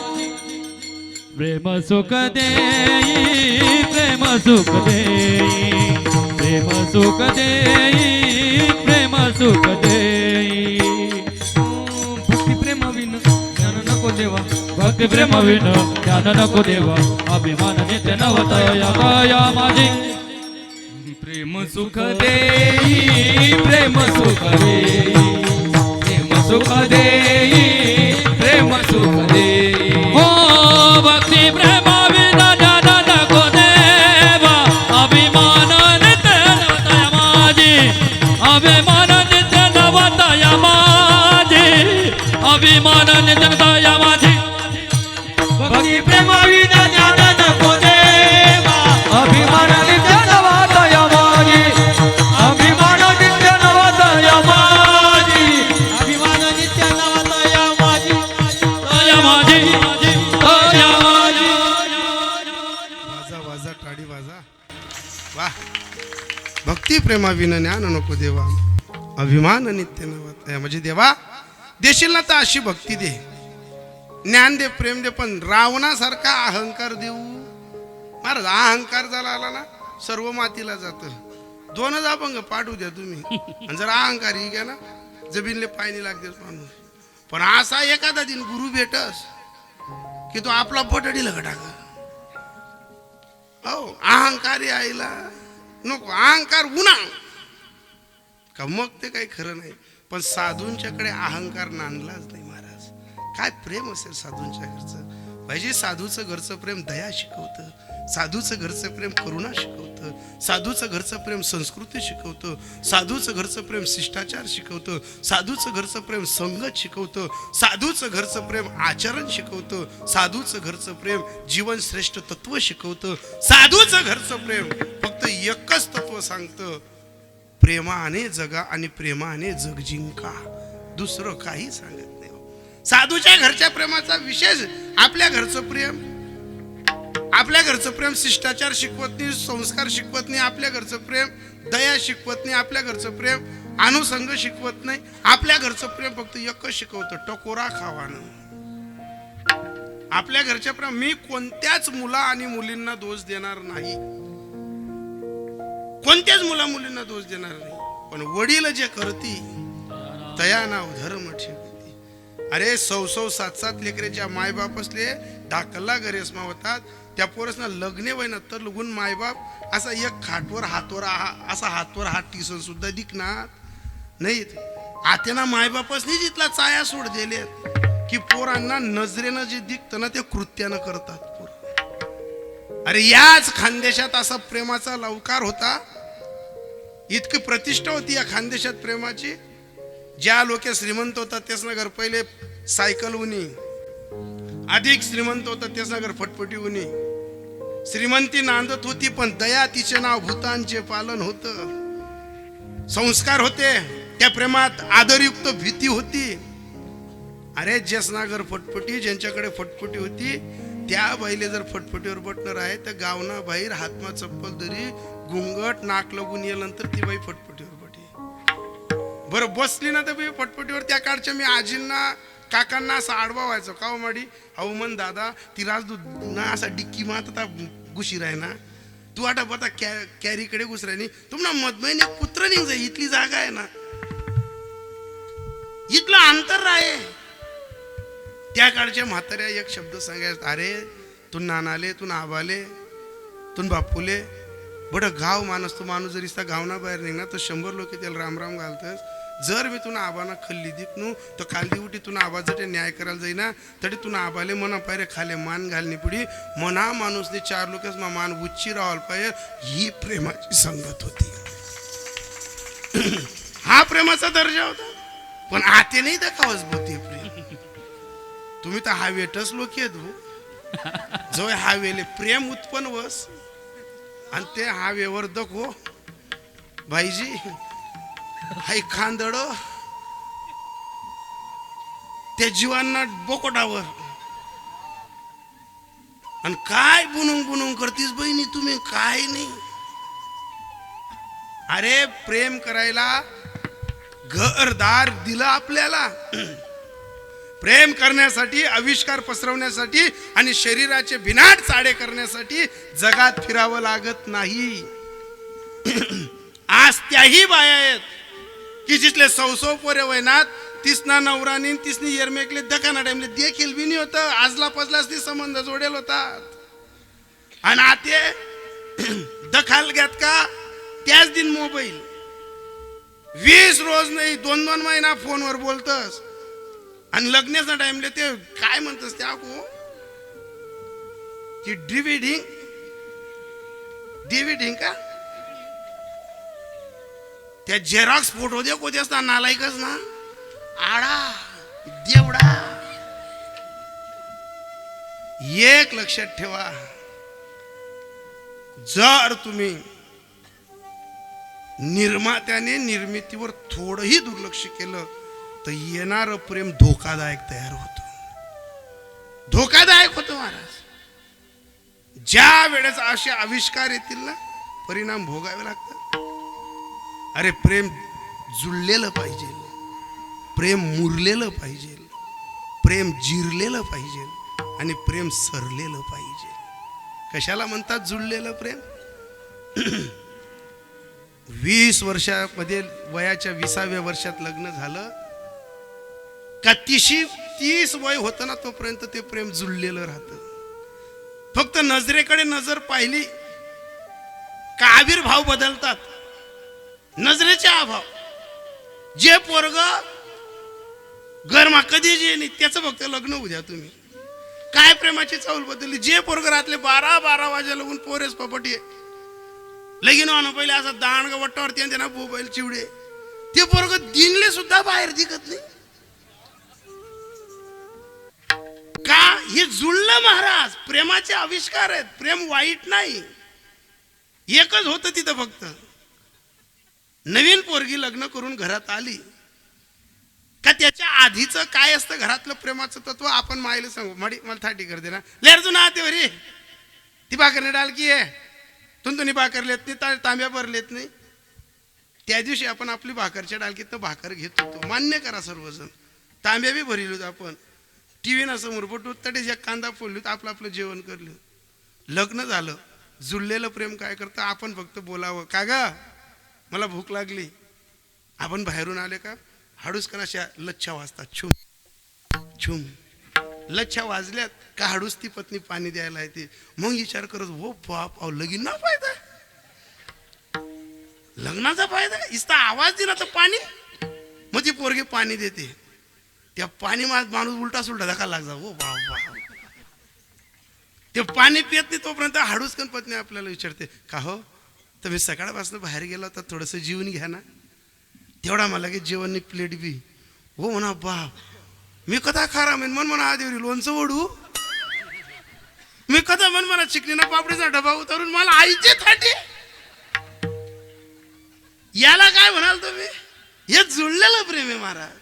प्रेम सुख देई, प्रेम सुख देई, प्रेम सुख देई, प्रेम सुख देई. भक्ती प्रेम विना ज्ञान नको देवा, भक्ती प्रेम विना ज्ञान नको देवा. अभिमान नित्य नवता या माझी, प्रेम सुख देई, प्रेम सुख देई, प्रेम सुख देई, प्रेम सुख देई. हो भक्ती प्रेम विना ज्ञान नको देवा. अभिमान नित्य नवता माझी, अभिमान नित्य नवता माझी, अभिमान नित्य नवता माझी. भक्ती प्रेम विना ज्ञान नको देवा, अभिमान नित्य नवता माझी, अभिमान नित्य नवता माझी, अभिमान नित्य नवता माझी, माझी, माझी. वाजा वाजा टाळी वाजा. वा, भक्ती प्रेमा विना ज्ञान नको देवा, अभिमान नित्य नवत. म्हणजे देवा देशील ना तर अशी भक्ती दे, ज्ञान दे, प्रेम दे, पण रावणासारखा अहंकार देऊ. महाराज अहंकार झाला आला ना सर्व मातीला जातं. 2 अभंग पाठवू द्या तुम्ही, आणि जर अहंकार ही घ्या ना जमीनले पायनी लागते माणूस. पण असा एखादा दिन गुरु भेटस की तो आपला पोटडीला टाका. हो अहंकारी आईला नको अहंकार उन्हा का मग ते काही खरं नाही. पण साधूंच्याकडे अहंकार नांदलाच नाही महाराज. काय प्रेम असेल साधूंच्या घरचं. पाहिजे साधूचं घरचं प्रेम दया शिकवतं, साधूचं घरचं प्रेम करुणा शिकवतं, साधूचं घरचं प्रेम संस्कृती शिकवतं, साधूचं घरचं प्रेम शिष्टाचार शिकवतं, साधूचं घरचं प्रेम संगत शिकवतं, साधूचं घरचं प्रेम आचरण शिकवतं, साधूचं घरचं प्रेम जीवन श्रेष्ठ तत्व शिकवतं, साधूचं घरचं प्रेम फक्त एकच तत्व सांगतं, प्रेमाने जगा आणि प्रेमाने जग जिंका. दुसरं काही सांगत नाही. साधूच्या घरच्या प्रेमाचा विशेष आपल्या घरचं प्रेम. आपल्या घरचं प्रेम शिष्टाचार शिकवत नाही, संस्कार शिकवत नाही. आपल्या घरचं प्रेम दया शिकवत नाही. आपल्या घरचं प्रेम अनुसंग शिकवत नाही. आपल्या घरचं प्रेम फक्त एकच शिकवतं, टकोरा खावानं. आपल्या घरच्या प्रेम. मी कोणत्याच मुला आणि मुलींना दोष देणार नाही, कोणत्याच मुला मुलींना दोष देणार नाही. पण वडील जे करती तया नाव धर्म ठेवती. अरे 6-7 लेकरेच्या मायबाप असले ढाकला गरेसमा होतात. त्या पोरसना लग्ने वयना तर लगून मायबाप असा एक खाटवर हातवर हात टिसून सुद्धा दिखणार नाहीत. आत्याना मायबापच नाही जिथला चाया सोड दिले की पोरांना नजरेनं जे दिखतं ना ते कृत्यानं करतात पोर. अरे याच खानदेशात असा प्रेमाचा लवकार होता. इतकी प्रतिष्ठा होती या खानदेशात प्रेमाची. ज्या लोक श्रीमंत होतात तेच नगर पहिले सायकल उनी, अधिक श्रीमंत होतात तेच नगर फटफटी उनी. श्रीमंती नांदत होती पण दया तिचे नाव भूतांचे पालन होतं. संस्कार होते त्या प्रेमात, आदरयुक्त भीती होती. अरे जेसनागर फटफटी ज्यांच्याकडे फटफटी होती त्या बाईले जर फटफटीवर बटणार आहे तर गावना बाहेर हातमा चप्पल दरी गुंगट नाक लगून गेल्यानंतर ती बाई फटफटीवर बटी. बरं बसली ना तर बाई फटफटीवर. त्या काळच्या मी आजींना काकांना असं आडवा व्हायचं का हो माडी अहो मन दादा ती राजदूत ना असा डिक्की मात आता घुशी राही ना तू आता बता कॅरीकडे घुसरायनी तुम्हाला मधमहिने कुत्र निघ जाई. इथली जागा आहे ना, इथलं अंतर आहे. त्या काळच्या म्हाताऱ्या एक शब्द सांगायचं, अरे तू नानाले तू आबाले तू बापूले बड गाव माणूस. तू माणूस जर इथं गावना बाहेर निघणार तर 100 लोक त्याला राम राम घालतस. जर मी तुला आबाना खल्ली दिकनू तर कालदी उठी तुला आवाज जटे न्याय करायला जाईना तरी तुला आबाले मना पाहिजे खाले मान घालणी पुढी मना माणूसने 4 लोकच मान उच्ची राहाल पाहिजे. ही प्रेमाची संगत होती. हा प्रेमाचा दर्जा होता. पण आते नाही दाखवस बोते प्रेम. तुम्ही तर हावेटच लोक येत भो जो हावेले प्रेम उत्पन्न वस आणि ते हावेवर दखो भाईजी हाय खांदड त्या जीवांना बोकोटावर आणि काय बुनून करतीस बहिणी तुम्ही काय नाही. अरे प्रेम करायला घरदार दिलं आपल्याला. प्रेम करण्यासाठी, आविष्कार पसरवण्यासाठी आणि शरीराचे बिनाट चाडे करण्यासाठी जगात फिरावं लागत नाही. आज त्याही बाया आहेत की जिथले 100 पोरे वयनात तिसना नवरानी तिसनी येरमेकले दकाना टाइमले देखील बी नाही होतं. आजला पजलाच ती संबंध जोडेल होतात. आणि आते दखाल घेत का त्याच दिन मोबाईल 20 रोज नाही 2-2 महिना फोनवर बोलतस. आणि लग्नाचा टाइमले ते काय म्हणतस त्या को की डिव्हिडिंग का त्या झेरॉक्स फोटो दे को असता नालायकच ना आडा देवडा. एक लक्षात ठेवा, जर तुम्ही निर्मात्याने निर्मितीवर थोडंही दुर्लक्ष केलं तर येणारं प्रेम धोकादायक तयार होतं. धोकादायक होतं महाराज. ज्या वेळेस असे आविष्कार येतील ना परिणाम भोगावे लागतात. अरे प्रेम जुळलेलं पाहिजे, प्रेम मुरलेलं पाहिजे, प्रेम जिरलेलं पाहिजे आणि प्रेम सरलेलं पाहिजे. कशाला म्हणतात जुळलेलं प्रेम? 20 वर्षामध्ये वयाच्या 20व्या वर्षात लग्न झालं का 30 वय होतं ना तोपर्यंत ते प्रेम जुळलेलं राहतं. फक्त नजरेकडे नजर पाहिली का आविर्भाव बदलतात, नजरेचे अभाव. जे पोरग गरमा कधी जे नाही त्याचं फक्त लग्न होऊ द्या तुम्ही. काय प्रेमाची चावल बदलली. जे पोरग रातले 12 वाजे लगून पोरेस पपटी लगीन व्हानं पहिले असं दांड वट्टावरती आणि त्यांना मोबाईल चिवडे. ते पोरग दिनले सुद्धा बाहेर दिखत नाही. का हे जुळलं महाराज. प्रेमाचे आविष्कार आहेत. प्रेम वाईट नाही. एकच होतं तिथं फक्त. नवीन पोरगी लग्न करून घरात आली का त्याच्या आधीचं काय असतं घरातलं प्रेमाचं तत्व आपण मायला सांगू. मला थाटी करते ना लेर तू ना ते वरी ती भाकरने डाल की आहे तुम्ही भाकर लेत नाही तांब्या भर लेत नाही. त्या दिवशी आपण आपली भाकरच्या डालकीतनं भाकर घेत होतो. मान्य करा सर्वजण. तांब्या बी भरिल होतो आपण. टीव्ही ना समोर बटू तडेच एक कांदा फोडली आपलं आपलं जेवण करलं. लग्न झालं. जुळलेलं प्रेम काय करतं. आपण फक्त बोलावं का ग मला भूक लागली. आपण बाहेरून आले का हाडूस कनाशा लच्छा वाजतात. छुम छुम लच्छा वाजल्यात का हाडूस ती पत्नी पाणी द्यायला येते. मग विचार करत हो बाप अहो लगीन ना फायदा लग्नाचा फायदा इस्ता आवाज दिला तर पाणी. मग ती पोरगी पाणी देते. त्या पाणी माणूस उलटा सुलटा धक्का लागजा. हो बाबा ते पाणी पित नाही तोपर्यंत हाडूस कन पत्नी आपल्याला विचारते का हो तुम्ही सकाळपासून बाहेर गेला तर थोडंसं जेवण घ्या ना. तेवढा मला की जेवण एक प्लेट बी. हो म्हणा बाप मी कथा खारा मन म्हणा आदेवरी लोणचं ओढू. मी कथा म्हणा चिकनीना पापडीचा डबा उतरून मला आईचे थाटे. याला काय म्हणाल तुम्ही. हे जुळलेलं प्रेम आहे महाराज.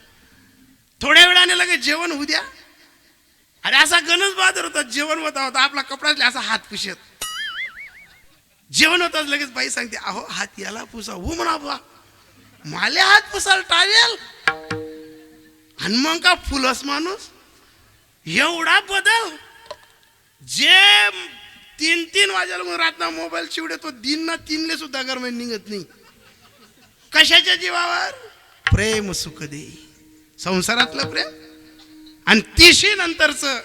थोड्या वेळाने लगेच जेवण होऊ द्या. अरे असा गणच बहादर होता. जेवण होता आपला कपडा असा हात पुशत जेवण होताच लगेच बाई सांगते अहो हात याला पुसा. हो म्हणा बा माले हात पुसाल टावेल. आणि मग का फुलस माणूस एवढा बदल. जे 3 वाजेला रात्र मोबाईल चिवडे तो दिन ना 3ले सुद्धा गरम निघत नाही. कशाच्या जीवावर प्रेम सुख दे. संसारातलं प्रेम. आणि 30 नंतरचं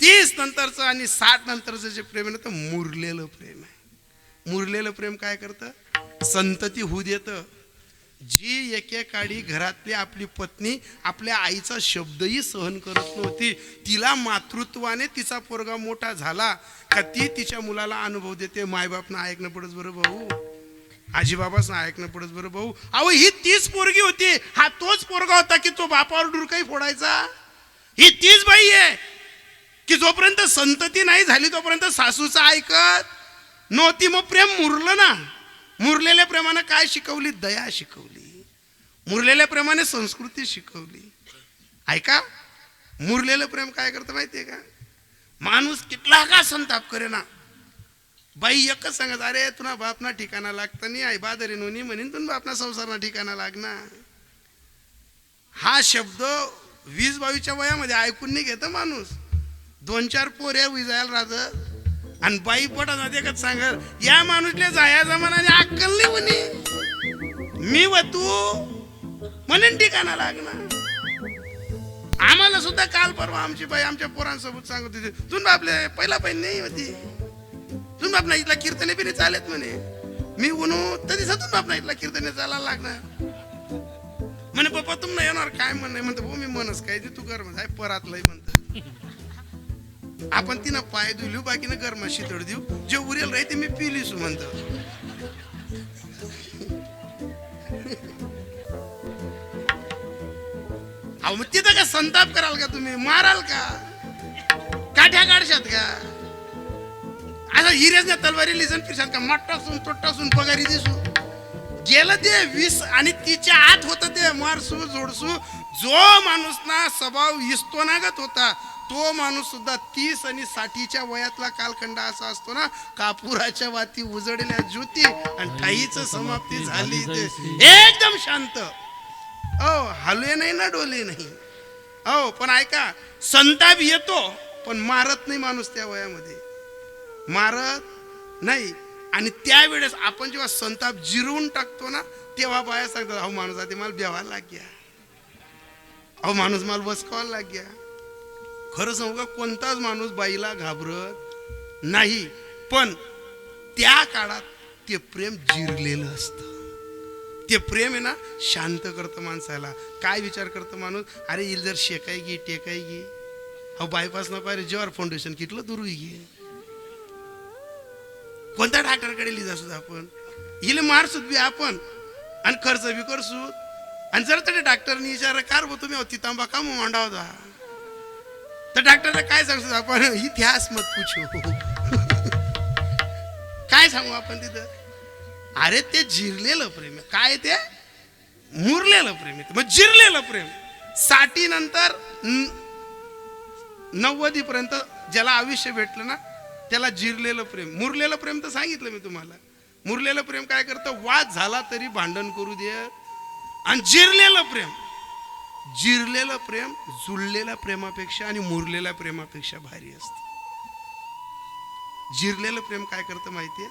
30 नंतरचं आणि 60 नंतरचं जे प्रेम आहे ना तर मुरलेलं प्रेम आहे. मुरलेलं प्रेम काय करतं संतती होऊ देतं. जी एकेकाळी घरातली आपली पत्नी आपल्या आईचा शब्दही सहन करत नव्हती तिला मातृत्वाने तिचा पोरगा मोठा झाला का ती तिच्या मुलाला अनुभव देते. मायबापनं ऐकणं पडत बरं भाऊ. आजीबाबाच ऐकणं पडत बरं भाऊ. अहो ही 30 पोरगी होती. हा तोच पोरगा होता की तो बापावर डुरकाई फोडायचा. ही 30 बाई आहे की जोपर्यंत संतती नाही झाली तोपर्यंत सासूचं ऐकत नव्हती. मग प्रेम मुरलं ना. मुरलेल्या प्रेमाने काय शिकवली दया शिकवली. मुरलेल्या प्रेमाने संस्कृती शिकवली. ऐका मुरलेलं प्रेम काय करतं माहितीये का. माणूस कितला का संताप करे ना बाई एकच सांगत अरे तुला बापना ठिकाणा लागता नाही आई बादरी नोनी म्हणीन तुला बापना संसारना ठिकाणा लागना. हा शब्द 20-22च्या वयामध्ये ऐकून नाही घेत माणूस. 2-4 पोऱ्या विजायला राहत आणि बाई पडत एकच सांगत या माणूसले जाया जमानाने अक्कल नाही म्हणे. मी व तू म्हणून ठिकाणा लागणार. आम्हाला सुद्धा काल परवा आमची बाई आमच्या पोरांसोबत सांगत होती तुम्ही आपले पहिला बहीण नाही होती तुम्ही आपला इथला कीर्तने बिने चालत म्हणे. मी उन्हू तरी तुम्ही आपला इथला कीर्तने चालायला लागणार म्हणे. पप्पा तुम येणार काय म्हण म्हणतो हो मी म्हणस काय तू कर म्हणत परातलंय म्हणत. आपण तिनं पाय धुलू बाकीनं गरमा शितळ देऊ जे उरेल राहते मी पिलीसू म्हणतो. अहो मग तिथं का संताप कराल का तुम्ही माराल का काठ्या काढशात का. आता हिरेच ना तलवारी लिजन फिरशात का मट्टासून तोट्टासून पगारी दिसू गेलं ते 20 आणि तिच्या आत होतं ते मारसू जोडसू. जो माणूस ना स्वभाव हिस्तोनागत होता तो माणूस सुद्धा 30 आणि 60च्या वयातला कालखंड असा असतो ना कापुराच्या वाती उजडल्या ज्योती आणि ठाईच समाप्ती झाली ते एकदम शांत. हलवे नाही ना डोले नाही. पण ऐका संताप येतो पण मारत नाही माणूस त्या वयामध्ये मारत नाही. आणि त्यावेळेस आपण जेव्हा संताप जिरवून टाकतो ना तेव्हा बाया सांगतात अहो माणूस आधी मला बेवायला लाग गया. अहो माणूस मला बसकावायला लाग गया. खरं सांगू का कोणताच माणूस बाईला घाबरत नाही. पण त्या काळात ते प्रेम जिरलेलं असतं. ते प्रेम आहे ना शांत करतं माणसाला. काय विचार करतं माणूस, अरे हिल जर शेकाय गे टेकाय गे, अहो बायपास न पाहिजे जेव्हा फाउंडेशन किटलं दुरुई घे. कोणत्या डॉक्टरकडे लिहिजा सुद्धा आपण हिले मार सुद्धा बी आपण आणि खर्च बी करसू. आणि जर त्या डॉक्टरनी विचार कार बो तुम्ही ती तांबा का मांडा होता, तर डॉक्टरला काय सांगतो आपण, इतिहास मत पूछो. काय सांगू आपण तिथं, अरे ते जिरलेलं प्रेम आहे. काय ते मुरलेलं प्रेम आहे. मग जिरलेलं प्रेम 60 नंतर 90 पर्यंत ज्याला आयुष्य भेटलं ना त्याला जिरलेलं प्रेम. मुरलेलं प्रेम तर सांगितलं मी तुम्हाला. मुरलेलं प्रेम काय करतं, वाद झाला तरी भांडण करू दे. आणि जिरलेलं प्रेम जुळलेल्या प्रेमापेक्षा आणि मुरलेल्या प्रेमापेक्षा भारी असतं. जिरलेलं प्रेम काय करतं माहितीये,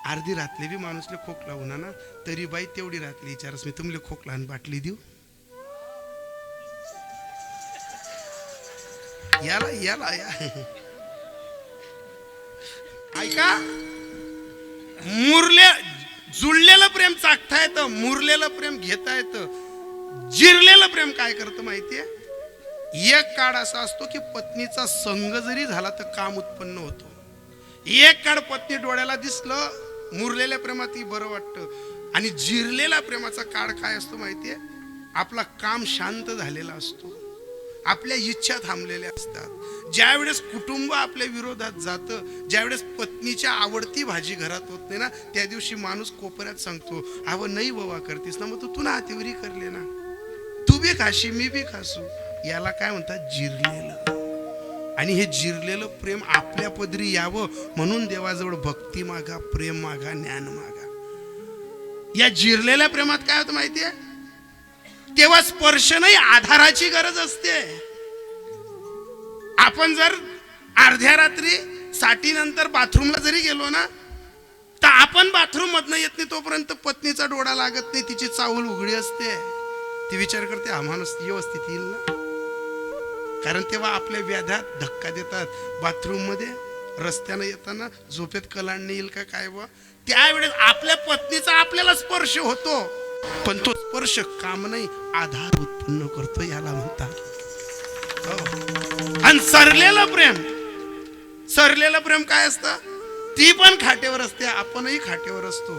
अर्धी रातली बी माणूसले खोकला होणार ना तरी बाई तेवढी रातली विचारस मी तुमले खोकला आणि बाटली देऊ. याला याला या ऐका, जुळलेलं प्रेम चाखता येतं, मुरलेलं प्रेम घेता येतं. जिरलेलं प्रेम काय करतं माहितीये, एक काळ असा असतो की पत्नीचा संग जरी झाला तर काम उत्पन्न होतो. एक काळ पत्नी डोळ्याला दिसलं, मुरलेल्या प्रेमात बरं वाटतं. आणि जिरलेला प्रेमाचा काळ काय असतो माहितीये, आपला काम शांत झालेला असतो, आपल्या इच्छा थांबलेल्या असतात. ज्या वेळेस कुटुंब आपल्या विरोधात जातं, ज्यावेळेस पत्नीच्या आवडती भाजी घरात होत नाही ना, त्या दिवशी माणूस कोपऱ्यात सांगतो, अव नाही बाबा करतेस ना, मग तू ना हातीवरी करले ना, तू बी खाशी मी बी खासू. याला काय म्हणतात, जिरलेलं. आणि हे जिरलेलं प्रेम आपल्या पदरी यावं म्हणून देवाजवळ भक्ती मागा, प्रेम मागा, ज्ञान मागा. या जिरलेल्या प्रेमात काय होतं माहितीये, तेव्हा स्पर्श नाही आधाराची गरज असते. आपण जर अर्ध्या रात्री 60 नंतर बाथरूमला जरी गेलो ना, तर आपण बाथरूम मधनं येत नाही तोपर्यंत पत्नीचा डोळा लागत नाही, तिची चावल उघडी असते. ती विचार करते हा माणूस व्यवस्थित येईल ना, कारण तेव्हा आपल्या व्याध्यात धक्का देतात. बाथरूम मध्ये रस्त्यानं येताना झोपेत कलांडणी येईल का काय बा, त्यावेळेस आपल्या पत्नीचा आपल्याला स्पर्श होतो, पण तो स्पर्श काम नाही आधार उत्पन्न करतो. याला म्हणतात. आणि सरलेलं प्रेम काय असतं, ती पण खाटेवर असते, आपणही खाटेवर असतो.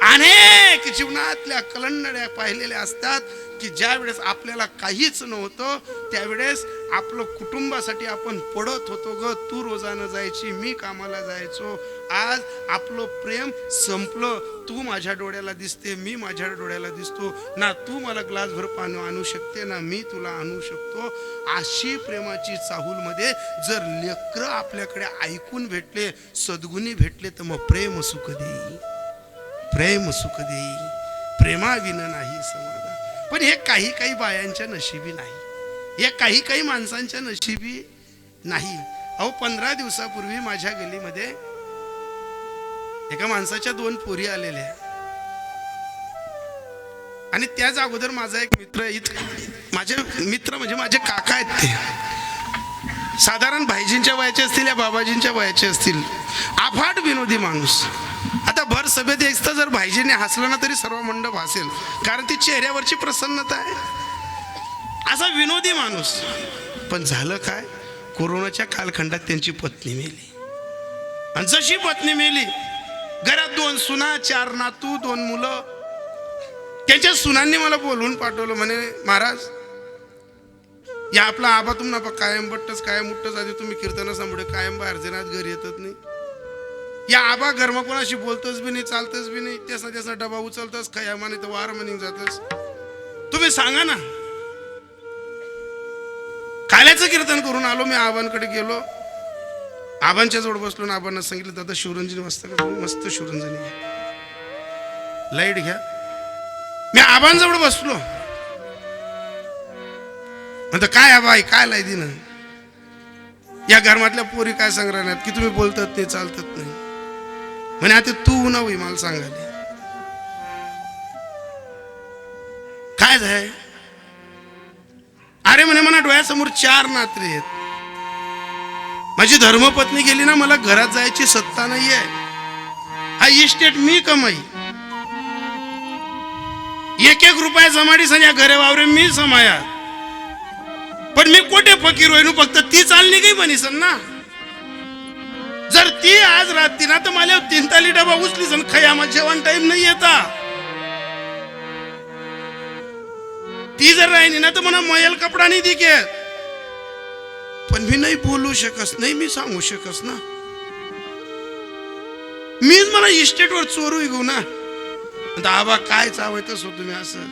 अनेक जीवनातल्या कलंडड्या पाहिलेल्या असतात की ज्या वेळेस आपल्याला काहीच नव्हतं त्यावेळेस आपलं कुटुंबासाठी आपण पडत होतो. ग तू रोजानं जायची, मी कामाला जायचो. आज आपलं प्रेम संपलं. तू माझ्या डोळ्याला दिसते, मी माझ्या डोळ्याला दिसतो ना, तू मला ग्लासभर पाणी आणू शकते ना, मी तुला आणू शकतो. अशी प्रेमाची चाहूलमध्ये जर लेकरं आपल्याकडे ऐकून भेटले, सद्गुणी भेटले, तर मग प्रेम सुख देई, प्रेम सुख देई. प्रेमाविन नाही समाधान. पण हे काही काही बायांच्या नशिबी नाही, हे काही काही माणसांच्या नशिबी नाही. अहो 15 दिवसापूर्वी माझ्या गलीमध्ये एका माणसाच्या 2 पोरी आलेल्या, आणि त्याच अगोदर माझा एक मित्र, माझे मित्र म्हणजे माझे काका आहेत, ते साधारण भाईजींच्या वयाचे असतील या बाबाजींच्या वयाचे असतील. अफाट विनोदी माणूस. आता भर सभेत एकदा जर भाईजीने हसलं ना तरी सर्व मंडप हसेल, कारण ती चेहऱ्यावरची प्रसन्नता आहे. असा विनोदी माणूस. पण झालं काय, कोरोनाच्या कालखंडात त्यांची पत्नी मेली. आणि जशी पत्नी मेली, घरात 2 सुना, 4 नातू, 2 मुलं. त्यांच्या सुनांनी मला बोलवून पाठवलं, म्हणे महाराज या आपला आबा तुम्हाला कायम बट्टच कायम उठ्टच आधी तुम्ही कीर्तन सांभाळे कायम बाहेर जनात घरी येतात नाही. या आबा घरमा कोणाशी बोलतच बी नाही, चालतच बी नाही, त्याचा डबा उचलतच खयामा नाही तर वार म्हणून जातच. तुम्ही सांगा ना. काल्याचं कीर्तन करून आलो मी, आबांकडे गेलो, आबांच्या जवळ बसलो ना, आबांना सांगितलं दादा शिवरंजनी मस्त शिवरंजनी घ्या, लाईट घ्या. मी आबांजवळ बसलो, म्हणतो काय आबाई काय लाई दिन, या घरातल्या पोरी काय सांगणार की तुम्ही बोलतात नाही चालतात नाही. म्हणे आता तू नव्हे मला सांगायला काय झाय. अरे म्हणे मला डोळ्यासमोर 4 नातरे आहेत, माझी धर्मपत्नी गेली ना, मला घरात जायची सत्ता नाहीये. हा इस्टेट मी कमाई, एक एक रुपया जमाडी सन्या घरे वावरे मी समाया, पण मी कोठे फकीर होईन, फक्त ती चालली काही बनीसन ना. जर ती आज राहती ना तर मला 3 ताली डबा उचली सन खयामा जेवण टाइम नाही येता. ती जर राहिली ना तर म्हणा मयल कपडा नाही दिके, पण मी नाही बोलू शकस, नाही मी सांगू शकस ना. मीच मला इस्टेटवर चोरू घेऊ ना. आबा काय चावतच हो तुम्ही असं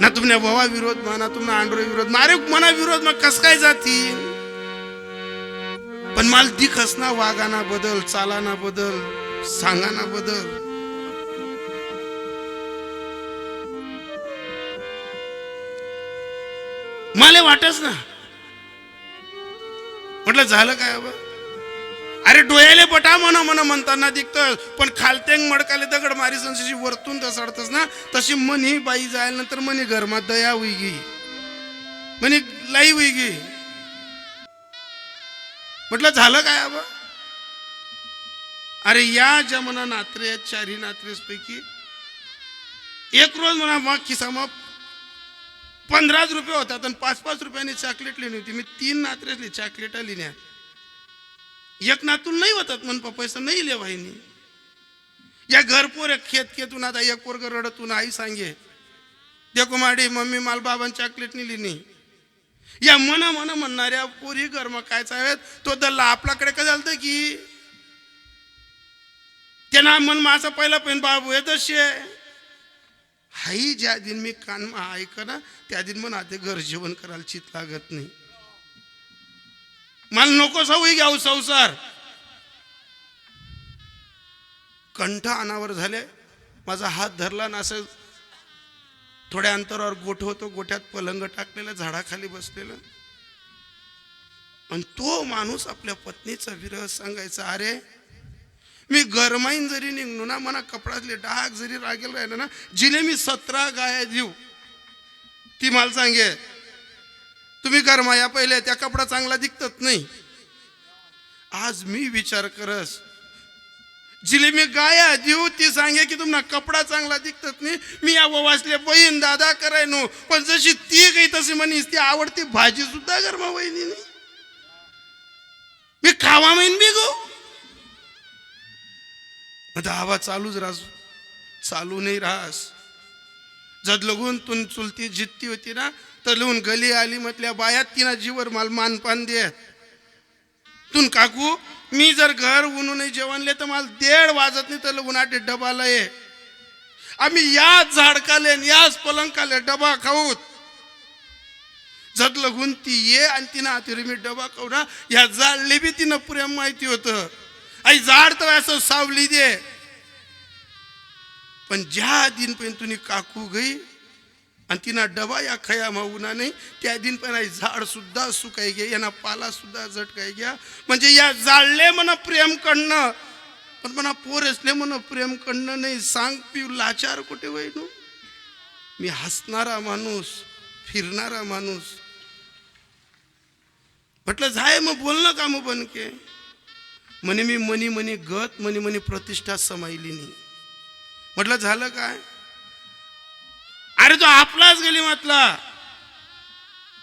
ना, तुमने भावा विरोध माना, तुम्हाला आंडोरे विरोध मारे मना विरोध मग कस काय जाती. पण मला दिखस ना, वागाना बदल, चालाना बदल, सांगाना बदल. मला वाटच ना, म्हटलं झालं काय बाबा. अरे डोळ्याले बटा म्हणा म्हणा म्हणताना दिखत, पण खालतेंग मडकाले दगड मारी संशी वरतून तसडतस ना, तशी मनी बाई जायला नंतर मनी घरमा दया होई गी, मनी लाई होई गी. म्हटलं झालं काय बाबा. अरे या जमना नात्रे आहेत, 4 नात्रेस पैकी एक रोज म्हणा मग खिसामा 15 रुपये होतात आणि 5-5 रुपयांनी चॉकलेट लिहिली होती. मी 3 नात्रेसली चॉकलेट लिहिल्या, एक नातून नाही होतात म्हण पैसा नाही ले भाईनी. या घर पोर खेत खेतून आता एक पोरग रडतून आई सांगे देखो माडी मम्मी माल बाबान चॉकलेट नाही लिहिली. या मना मना म्हणणाऱ्या पोरी घर मग काय चावेत तो दल्ला आपल्याकडे काय झालं की त्यांना मन माझा पहिला पेन बाबू येत हाई. ज्या दिन मी कान ऐक ना त्या दिन मन आते घर जेवण करायला चित लागत नाही. मला नको सवयी घ्याऊ संसार. कंठ अनावर झाले, माझा हात धरला ना, असं थोड्या अंतरावर गोठ होतो, गोठ्यात पलंग टाकलेलं, झाडाखाली बसलेलं, आणि तो माणूस आपल्या पत्नीचा विरह सांगायचा. अरे मी गरमाईन जरी निघलो ना, मना कपडातले डाग जरी रागेल राहिलं ना, जिले मी 17 गाया देऊ, ती मला सांगे तुम्ही गरमाया पहिले त्या कपडा चांगला दिसत नाही. आज मी विचार करस, जिले मी गाया देऊ ती सांगे की तुम्हाला कपडा चांगला दिसत नाही. मी या वासले बहीण दादा करायनो, पण जशी ती काही तशी म्हणीस ती आवडती भाजी सुद्धा गरमा वहिनी नाही. मी खावा मैन बी गो आता आवाज चालूच राहस, चालू नाही राहस. जद लगून तुन चुलती जित्ती होती ना, तर लिहून गली आली म्हटल्या बायात तिना जीवर माल मानपान दे. तुन काकू मी जर घर उन्हू नाही जेवणले तर मला 1:30 वाजत नाही, तर उन्हाटे डबाला ये. आम्ही याच झाडकाले याच पलंकाले डबा खाऊत. जद लगून ती ये आणि तिनं आती मी डबा खाऊ ना, या जाडले बी तिनं प्रेम माहिती होतं. आई झाड तर असं सावली दे. पण ज्या दिन पण तुम्ही काकू गई आणि तिना डबा या खया मागुना नाही, त्या दिन पण आई झाड सुद्धा सुकाय गे, यांना पाला सुद्धा झटकाय घ्या. म्हणजे या जाळले म्हणा प्रेम कडणं, पण म्हणा पोरसले म्हणा प्रेम कडणं नाही. सांग पिऊ लाचार कुठे वैनू. मी हसणारा माणूस, फिरणारा माणूस. म्हटलं जाय मग बोलणं का मग बनके. म्हणे मी मनी मनी गत मनी मनी प्रतिष्ठा समायली नाही. म्हटलं झालं काय. अरे तो आपलाच गेली म्हटला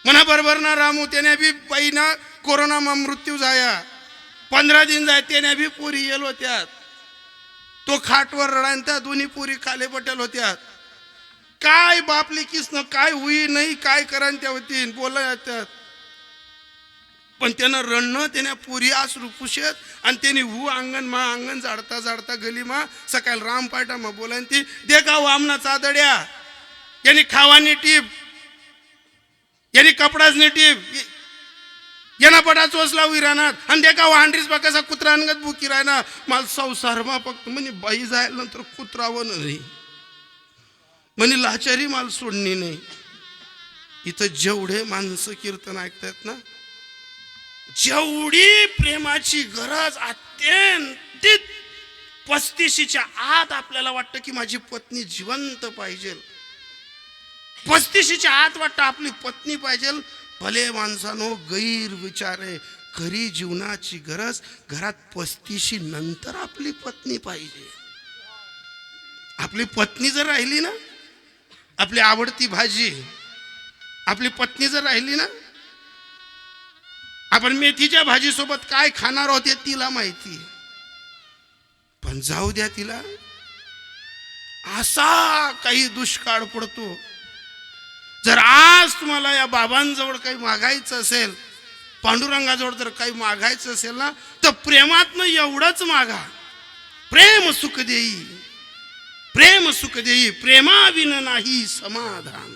म्हणा बरोबर ना रामू. त्याने बी बाईना कोरोना मा मृत्यू जाया 15 दिन जाय, त्याने बी पोरी येल होत्यात. तो खाटवर रडायन त्या दोन्ही पोरी काले पटेल होत्यात. काय बापली किसनं काय हुई नाही काय करान त्या होती बोला येतात. पण त्यानं रणनं त्याने पुरी आसरू पुशत आणि त्यांनी हु अंगण मा अंगण झाडता झाडता गली मा सकाळ राम पाटा मा बोलायन ती दे का आमना चादड्या, यांनी खावानी टीप, यांनी कपडाच टीप, यांना पटा चोचला उई राहणार आणि दे का हांडरीस बा कसा कुत्रा अंगत बुकी राहणार. मला संसार मा फक्त म्हणे बाई जायला नंतर कुत्रावं नाही, म्हणे लाचारी माल सोडणी नाही. इथं जेवढे माणसं कीर्तन ऐकतात ना, जेवढी प्रेमाची गरज अत्यंत 35च्या आत आपल्याला वाटतं की माझी पत्नी जिवंत पाहिजे, 35च्या आत वाटतं आपली पत्नी पाहिजे. भले माणसानो गैर विचार आहे. खरी जीवनाची गरज घरात 35 नंतर आपली पत्नी पाहिजे. आपली पत्नी जर राहिली ना, आपली आवडती भाजी आपली पत्नी जर राहिली ना, आपण मेथीच्या भाजीसोबत काय खाणार आहोत हे तिला माहिती. पण जाऊ द्या, तिला असा काही दुष्काळ पडतो. जर आज तुम्हाला या बाबांजवळ काही मागायचं असेल, पांडुरंगाजवळ जर काही मागायचं असेल ना, तर प्रेमातनं एवढंच मागा, प्रेम सुख देई, प्रेम सुख देई, प्रेमाविन नाही समाधान.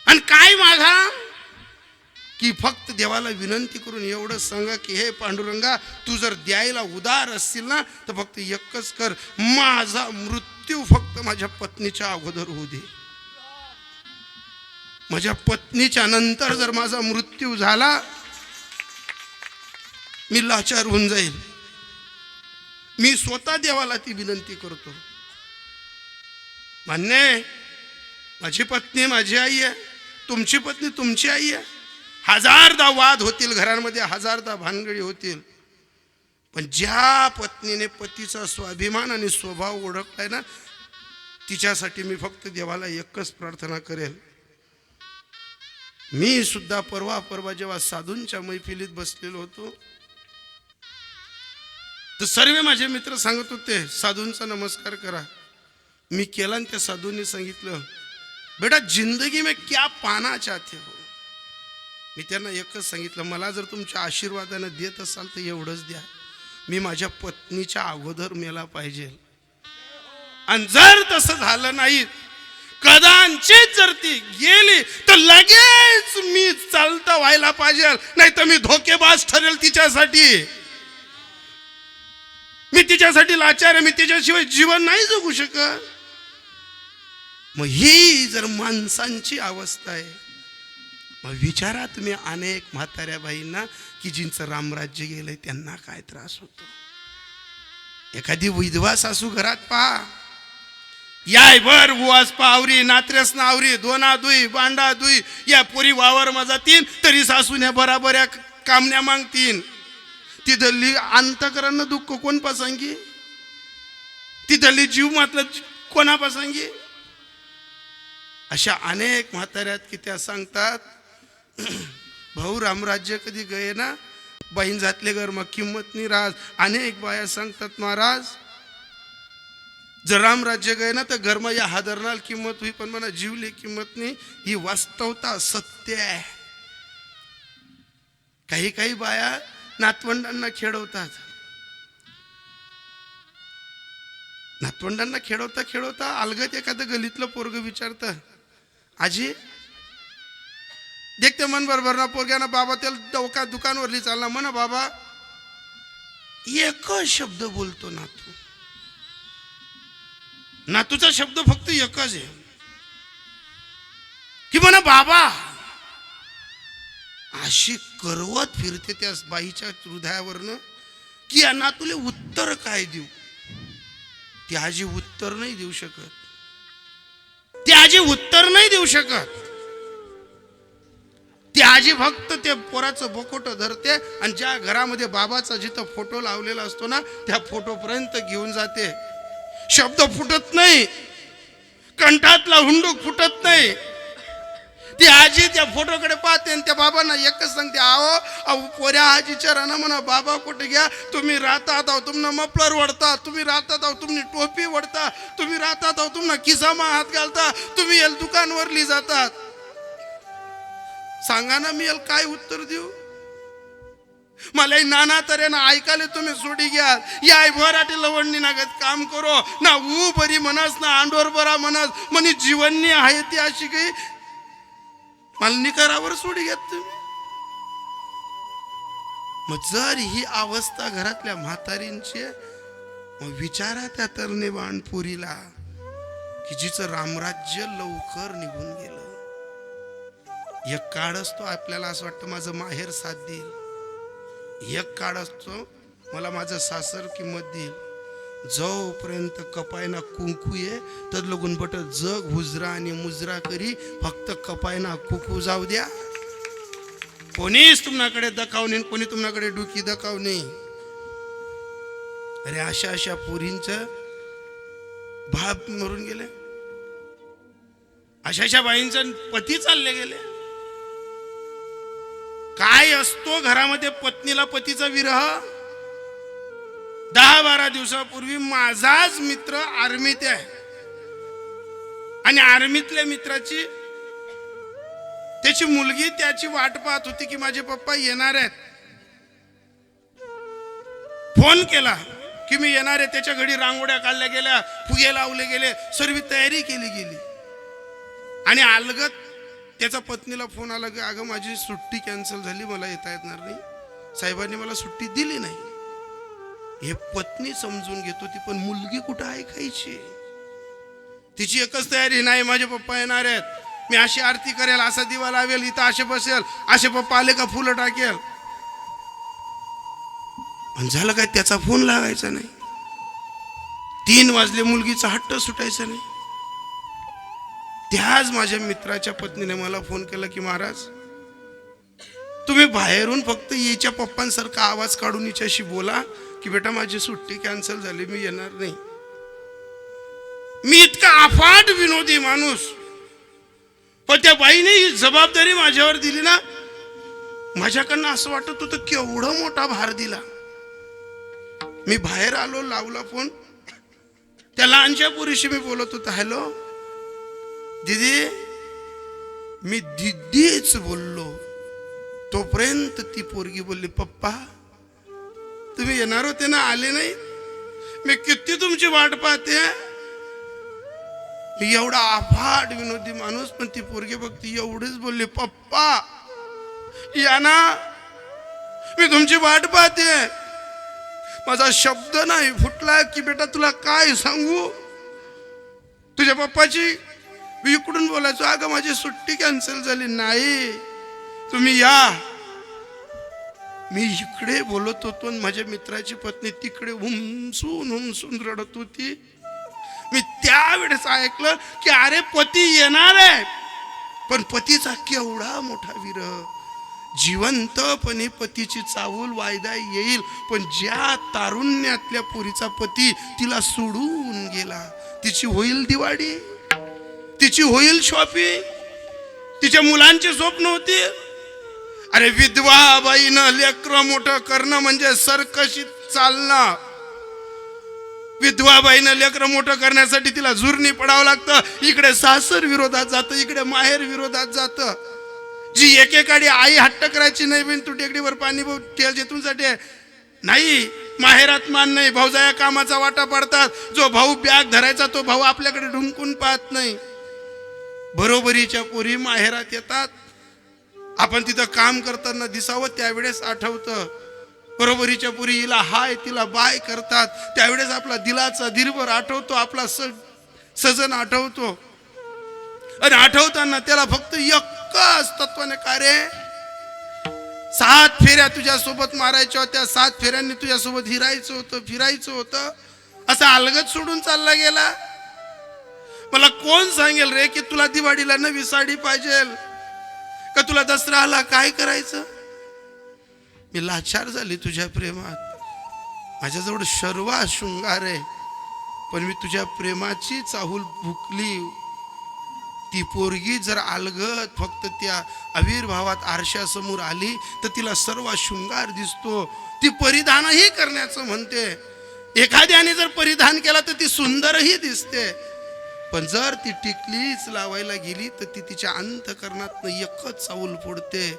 आणि काय मागा की फक्त देवाला विनंती करून एवढं सांगा की हे पांडुरंगा, तू जर द्यायला उदार असतील ना, तर फक्त एकच कर, माझा मृत्यू फक्त माझ्या पत्नीच्या अगोदर होऊ दे. माझ्या पत्नीच्या नंतर जर माझा मृत्यू झाला, मी लाचार होऊन जाईल. मी स्वतः देवाला ती विनंती करतो. मान्य, माझी पत्नी माझी आई आहे, तुमची पत्नी तुमची आई आहे. हजारदा वाद होतील घरांमध्ये, हजारदा भानगडी होतील, पण ज्या पत्नीने पतीचा स्वाभिमान आणि स्वभाव ओळखलाय ना, तिच्यासाठी मी फक्त देवाला एकच प्रार्थना करेल. मी सुद्धा परवा जेव्हा साधूंच्या मैफिलीत बसलेलो होतो, तर सर्व माझे मित्र सांगत होते साधूंचा नमस्कार करा. मी केला आणि त्या साधूंनी सांगितलं, बेटा जिंदगी में क्या पाना चाहते हो. मी त्यांना एकच सांगितलं, मला जर तुमच्या आशीर्वादानं देत असाल तर एवढंच द्या, मी माझ्या पत्नीच्या अगोदर मेला पाहिजे. आणि जर तसं झालं नाही, कदाचित जर ती गेली तर लगेच मी चालता व्हायला पाहिजे, नाही तर मी धोकेबाज ठरेल तिच्यासाठी. मी तिच्यासाठी लाचार आहे, मी तिच्याशिवाय जीवन नाही जगू शकत. मग ही जर माणसांची अवस्था आहे, मग विचारा तुम्ही अनेक म्हाताऱ्या बाईंना की जिंचं रामराज्य गेलंय, त्यांना काय त्रास होतो. एखादी विधवा सासू घरात पहा, याय भर उवास पावरी, नात्रेस नावरी, दोना दुई बांडा दुई, या पोरी वावर मजा तीन तरी सासूने बराबऱ्या कामण्या मागतीन. तिथली अंतकरण दुःख कोण पसंगी, तिथली जीव मातलं कोणा पसंगी. अशा अनेक म्हाताऱ्यात की त्या सांगतात, भाऊ रामराज्य कधी गये ना, बहीण जातले घर मग किंमत नाही राज. अनेक बाया सांगतात, महाराज जर रामराज्य गये ना तर घरमा या हादरनाल किंमत हुई, पण मला जीवली किंमत नाही. ही वास्तवता सत्य आहे. काही काही बाया नातवंडांना खेळवतात. नातवंडांना खेळवता खेळवता अलगत एखादं गलीतलं पोरग विचारतं, आजी देखते मन बरोबर ना पोरग्याना, बाबा त्याला दुकानवरली चालला म्हणा बाबा. एकच शब्द बोलतो नातू, नातूचा शब्द फक्त एकच आहे की म्हणा बाबा. अशी करवत फिरते त्या बाईच्या हृदयावरनं की या नातूले उत्तर काय देऊ. ती आजी उत्तर नाही देऊ शकत, ती आजी उत्तर नाही देऊ शकत. ती आजी फक्त ते पोराचं बोकोट धरते आणि ज्या घरामध्ये बाबाचा जिथं फोटो लावलेला असतो ना, त्या फोटो पर्यंत घेऊन जाते. शब्द फुटत नाही, कंठातला हुंडूक फुटत नाही. ती आजी त्या फोटोकडे पाहते आणि त्या बाबांना एकच सांगते, अहो पोऱ्या आजीच्या राना म्हणा, बाबा कुठे घ्या, तुम्ही राहतात आहो तुम्हाला मफलर वडता, तुम्ही राहतात आहो तुम्ही टोपी वडता, तुम्ही राहतात आहो तुम्हाला किसामा हात घालता, तुम्ही याला दुकानवरली जातात. सांगा ना मी याला काय उत्तर देऊ. मला नाना तऱ्हेनं ऐकायला तुम्ही सोडी घ्या. या भराटी लवणनी नागत काम करो ना, ऊ बरी म्हणस ना अंडोर बरा म्हणस, म्हणे जीवननी आहे ती अशी काही मला निकारावर सोडी घ्यात तुम्ही. मग जर ही अवस्था घरातल्या म्हातारींची, मग विचारा त्या तरणे बाणपुरीला की जिचं रामराज्य लवकर निघून गेलं. एक काळ असतो आपल्याला असं वाटतं माझं माहेर साथ देईल, एक काळ असतो मला माझं सासर किंमत देईल. जोपर्यंत कपायना कुंकू ये तर लगून बट जग हुजरा आणि मुजरा करी, फक्त कपायना कुकू जाऊ द्या. कोणीच तुम्हाकडे दखाव नाही, कोणी तुम्हाकडे डुकी दखाव नाही. अरे अशा अशा पोरींचं बाप मरून गेले, अशा अशा बाईंचं पती चालले गेले. काय असतो घरामध्ये पत्नीला पतीचा विरह. 10-12 दिवसापूर्वी माझाच मित्र आर्मीत आहे आणि आर्मीतल्या मित्राची त्याची मुलगी त्याची वाट पाहत होती की माझे पप्पा येणार आहेत. फोन केला की मी येणार आहे. त्याच्या घडी रांगोळ्या काढल्या गेल्या, फुगे लावले गेले, सर्व तयारी केली गेली. आणि अलगत त्याचा पत्नीला फोन आला की अगं माझी सुट्टी कॅन्सल झाली, मला येता येणार नाही, साहेबांनी मला सुट्टी दिली नाही. हे पत्नी समजून घेत होती, पण मुलगी कुठं ऐकायची. तिची एकच तयारी, नाही माझे पप्पा येणार आहेत, मी अशी आरती करेल, असा दिवा लावेल, इथं असे बसेल, असे पप्पा आले का फुलं टाकेल. आणि झालं काय, त्याचा फोन लागायचा नाही. 3 वाजले, मुलगीचा हट्ट सुटायचा नाही. त्याच माझ्या मित्राच्या पत्नीने मला फोन केला की महाराज तुम्ही बाहेरून फक्त हिच्या पप्पांसारखा आवाज काढून हिच्याशी बोला की बेटा माझी सुट्टी कॅन्सल झाली, मी येणार नाही. मी इतका अफाट विनोदी माणूस, पण त्या बाईने ही जबाबदारी माझ्यावर दिली ना, माझ्याकडनं असं वाटत होतं केवढा मोठा भार दिला. मी बाहेर आलो, लावला फोन, त्या लहानच्या पोरीशी मी बोलत होतो. हॅलो दीदी, मी दीदीच बोललो. तोपर्यंत ती पोरगी बोलली पप्पा तुम्ही येणार होते ना, आले नाही, मी किती तुमची वाट पाहते. मी एवढा अफाट विनोदी माणूस, पण ती पोरगी बघती एवढीच बोलली पप्पा या ना, मी तुमची वाट पाहते. माझा शब्द नाही फुटला की बेटा तुला काय सांगू, तुझ्या पप्पाची. मी इकडून बोलायचो अगं माझी सुट्टी कॅन्सल झाली. नाही तुम्ही या. मी इकडे बोलत होतो आणि माझ्या मित्राची पत्नी तिकडे हुमसून रडत होती. मी त्यावेळेस ऐकलं की अरे पती येणार आहे, पण पतीचा केवढा मोठा विरह. जिवंतपणे पतीची चाहूल वायदा येईल, पण ज्या तारुण्यातल्या पोरीचा पती तिला सोडून गेला, तिची होईल दिवाळी, तिची होईल शॉपिंग, तिच्या मुलांची स्वप्न होती. अरे विधवा बाईनं लेकरं मोठं करणं म्हणजे सरकशीत चालणं. विधवा बाईनं लेकरं मोठं करण्यासाठी तिला झुरणी पडावं लागतं. इकडे सासर विरोधात जातं, इकडे माहेर विरोधात जातं. जी एकेकाळी आई हट्ट करायची, नाही बिन तू टेकडीवर पाणी तेल जेतूनसाठी नाही, माहेरात मान नाही, भाऊजाया कामाचा वाटा पडतात. जो भाऊ बॅग धरायचा तो भाऊ आपल्याकडे ढुंकून पाहत नाही. बरोबरीच्या पोरी माहेरात येतात, आपण तिथं काम करताना दिसावं त्यावेळेस आठवतं. बरोबरीच्या पोरी हिला हाय तिला बाय करतात, त्यावेळेस आपला दिलाचा दिलभर आठवतो, आपला सजन आठवतो. आणि आठवताना त्याला फक्त एकच तत्वाने काय रे, 7 फेऱ्या तुझ्या सोबत मारायच्या होत्या, 7 फेऱ्यांनी तुझ्या सोबत हिरायचं होतं, फिरायचं होतं, असा अलगत सोडून चालला गेला. मला कोण सांगेल रे की तुला दिवाळीला नवी साडी पाहिजे का, तुला दसऱ्याला काय करायचं. मी लाचार झाली तुझ्या प्रेमात. माझ्याजवळ सर्व शृंगार आहे, पण मी तुझ्या प्रेमाची चाहूल भुकली. ती पोरगी जर अलगत फक्त त्या आविर्भावात आरशासमोर आली तर तिला सर्व शृंगार दिसतो. ती परिधानही करण्याचं म्हणते. एखाद्याने जर परिधान केला तर ती सुंदरही दिसते, पण जर ती टिकलीच लावायला गेली तर ती तिच्या अंतकरणात एकच चाऊल फोडते.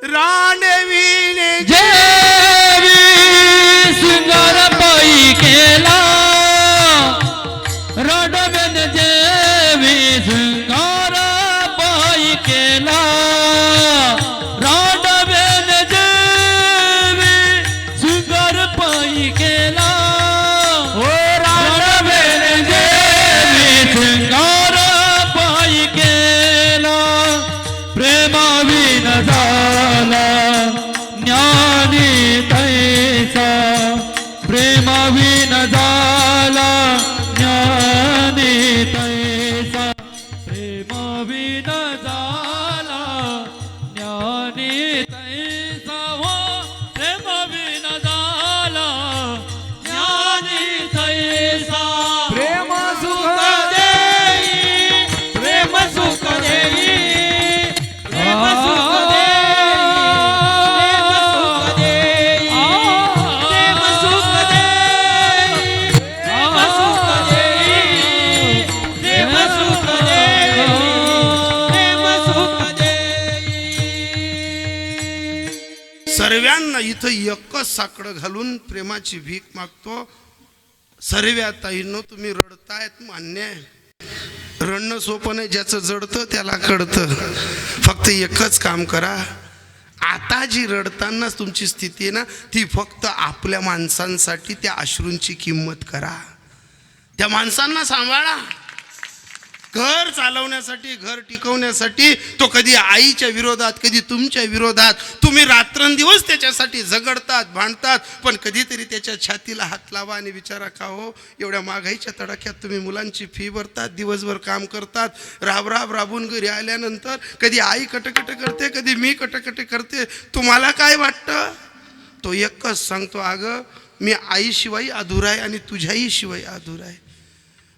राणवीने जेवी शृंगार पायी केला, रडवेन जेवी शृंगार पायी केला, रडवेन जेवी शृंगार पायी केला, हो रडवेन जेवी शृंगार पायी केला. प्रेमाविन झाला ज्ञानी तैसा, प्रेमाविन झाला ज्ञानी तैसा, प्रेमाविन झाला ज्ञानी तैसा. ना इथं एकच साकडं घालून प्रेमाची भीक मागतो. सर्व्या ताईंनो, तुम्ही रडतायत मान्य आहे, रडणं सोपं नाही, ज्याचं जडतं त्याला कळतं. फक्त एकच काम करा, आता जी रडतानाच तुमची स्थिती आहे ना, ती फक्त आपल्या माणसांसाठी त्या अश्रूंची किंमत करा. त्या माणसांना सांभाळा. घर चालवण्यासाठी, घर टिकवण्यासाठी तो कधी आईच्या विरोधात, कधी तुमच्या विरोधात, तुम्ही रात्रंदिवस त्याच्यासाठी झगडतात, भांडतात, पण कधीतरी त्याच्या छातीला हात लावा आणि विचारा, का हो एवढ्या महागाईच्या तडाख्यात तुम्ही मुलांची फी भरतात, दिवसभर काम करतात, राबून घरी आल्यानंतर कधी आई कटकट करते, कधी मी कटकट करते, तुम्हाला काय वाटतं? तो एकच सांगतो, अगं मी आईशिवाय अधुरा आहे आणि तुझ्याही शिवाय अधुरा आहे.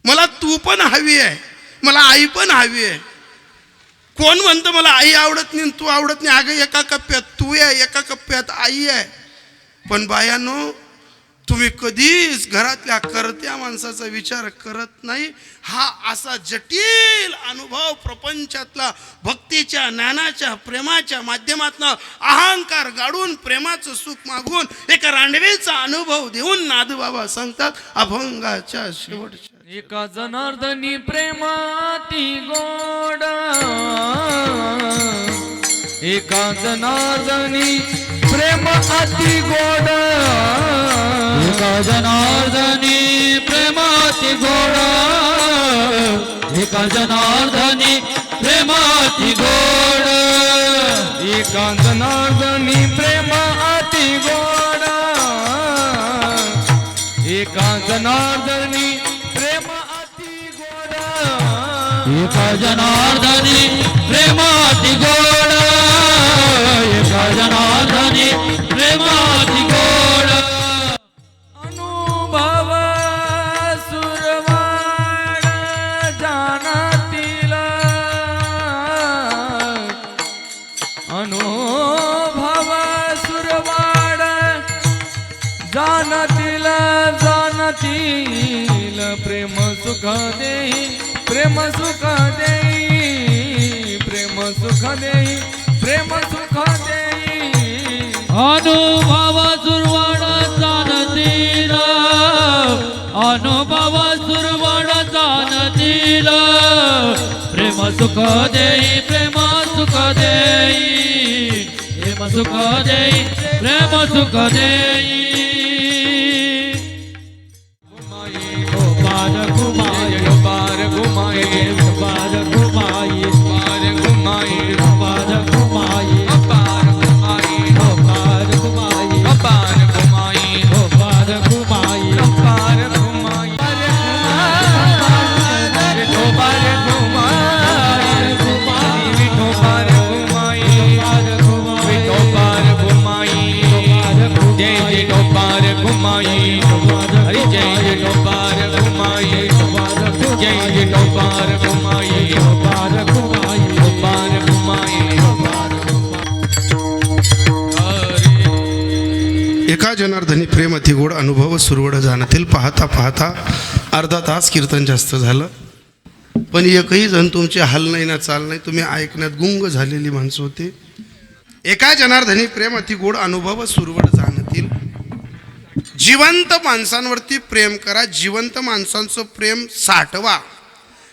मला तू पण हवी आहे, मला आई पण हवी आहे. कोण म्हणतं मला आई आवडत नाही, तू आवडत नाही? अगं एका कप्प्यात तू आहे, एका कप्प्यात आई आहे. पण बायानो, तुम्ही कधीच घरातल्या करत्या माणसाचा विचार करत नाही. हा असा जटिल अनुभव प्रपंचातला भक्तीच्या, ज्ञानाच्या, प्रेमाच्या माध्यमातून अहंकार गाडून प्रेमाचं सुख मागून एका रांडवेचा अनुभव देऊन नादबाबा सांगतात, अभंगाच्या शेवटच्या एका जनार्दनी प्रेमाती गोड, एका जनार्दनी प्रेम अति गोड, एका जनार्दनी प्रेमाती गोड, एका जनार्दनी प्रेमाती गोड, एका जनार्दनी प्रेम अति गोड, एका जनार्दनी एका जनार्दनी प्रेमाती गोड, एका जनार्दनी प्रेमाती गोड. अनुभव सुरवाड जाणतील, अनुभव सुरवाड जाणतील, जाणतील प्रेम सुख देई, प्रेम सुख देई, प्रेम सुख देई, प्रेम सुख देई. अनुभव सुरवड जाणतील, अनुभव सुरवड जाणतील, प्रेम सुख देई, प्रेम सुख देई, प्रेम सुख देई, प्रेम सुख देई. घुमाई बार घुमाई, बार घुमाई, बार घुमाई, बार घुमाई, बार घुमाई, बार घुमाई, बार घुमाई, बार घुमाई, बार घुमाई, हरि जय डोपार घुमाई, जय डोपार घुमाई, डोपार घुमाई, डोपार घुमाई. एका जनार्दनी प्रेम अति गोड, अनुभव सुरवड जाणतील. पाहता पाहता अर्धा तास कीर्तन जास्त झालं, पण एकही जण तुमचे हाल नाही ना चाल नाही, तुम्ही ऐकण्यात गुंग झालेली माणसं होते. एका जनार्दनी प्रेम अति गोड, अनुभव सुरवड जाणतील. जिवंत माणसांवरती प्रेम करा, जिवंत माणसांचं प्रेम साठवा.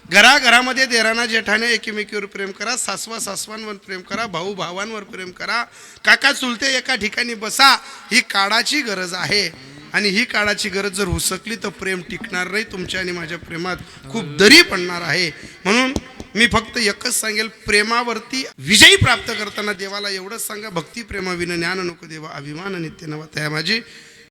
घराघरामध्ये देराना जेठाने एकमेकीवर प्रेम करा, सासवा सासवांवर प्रेम करा, भाऊ भावांवर प्रेम करा, काका चुलते एका ठिकाणी बसा. ही काळाची गरज आहे आणि ही काळाची गरज जर हुसकली तर प्रेम टिकणार नाही. तुमच्या आणि माझ्या प्रेमात खूप दरी पडणार आहे. म्हणून मी फक्त एकच सांगेल, प्रेमावरती विजयी प्राप्त करताना देवाला एवढंच सांगा, भक्ती प्रेमाविन ज्ञान नको देवा, अभिमान नित्य नवा. त्या माझी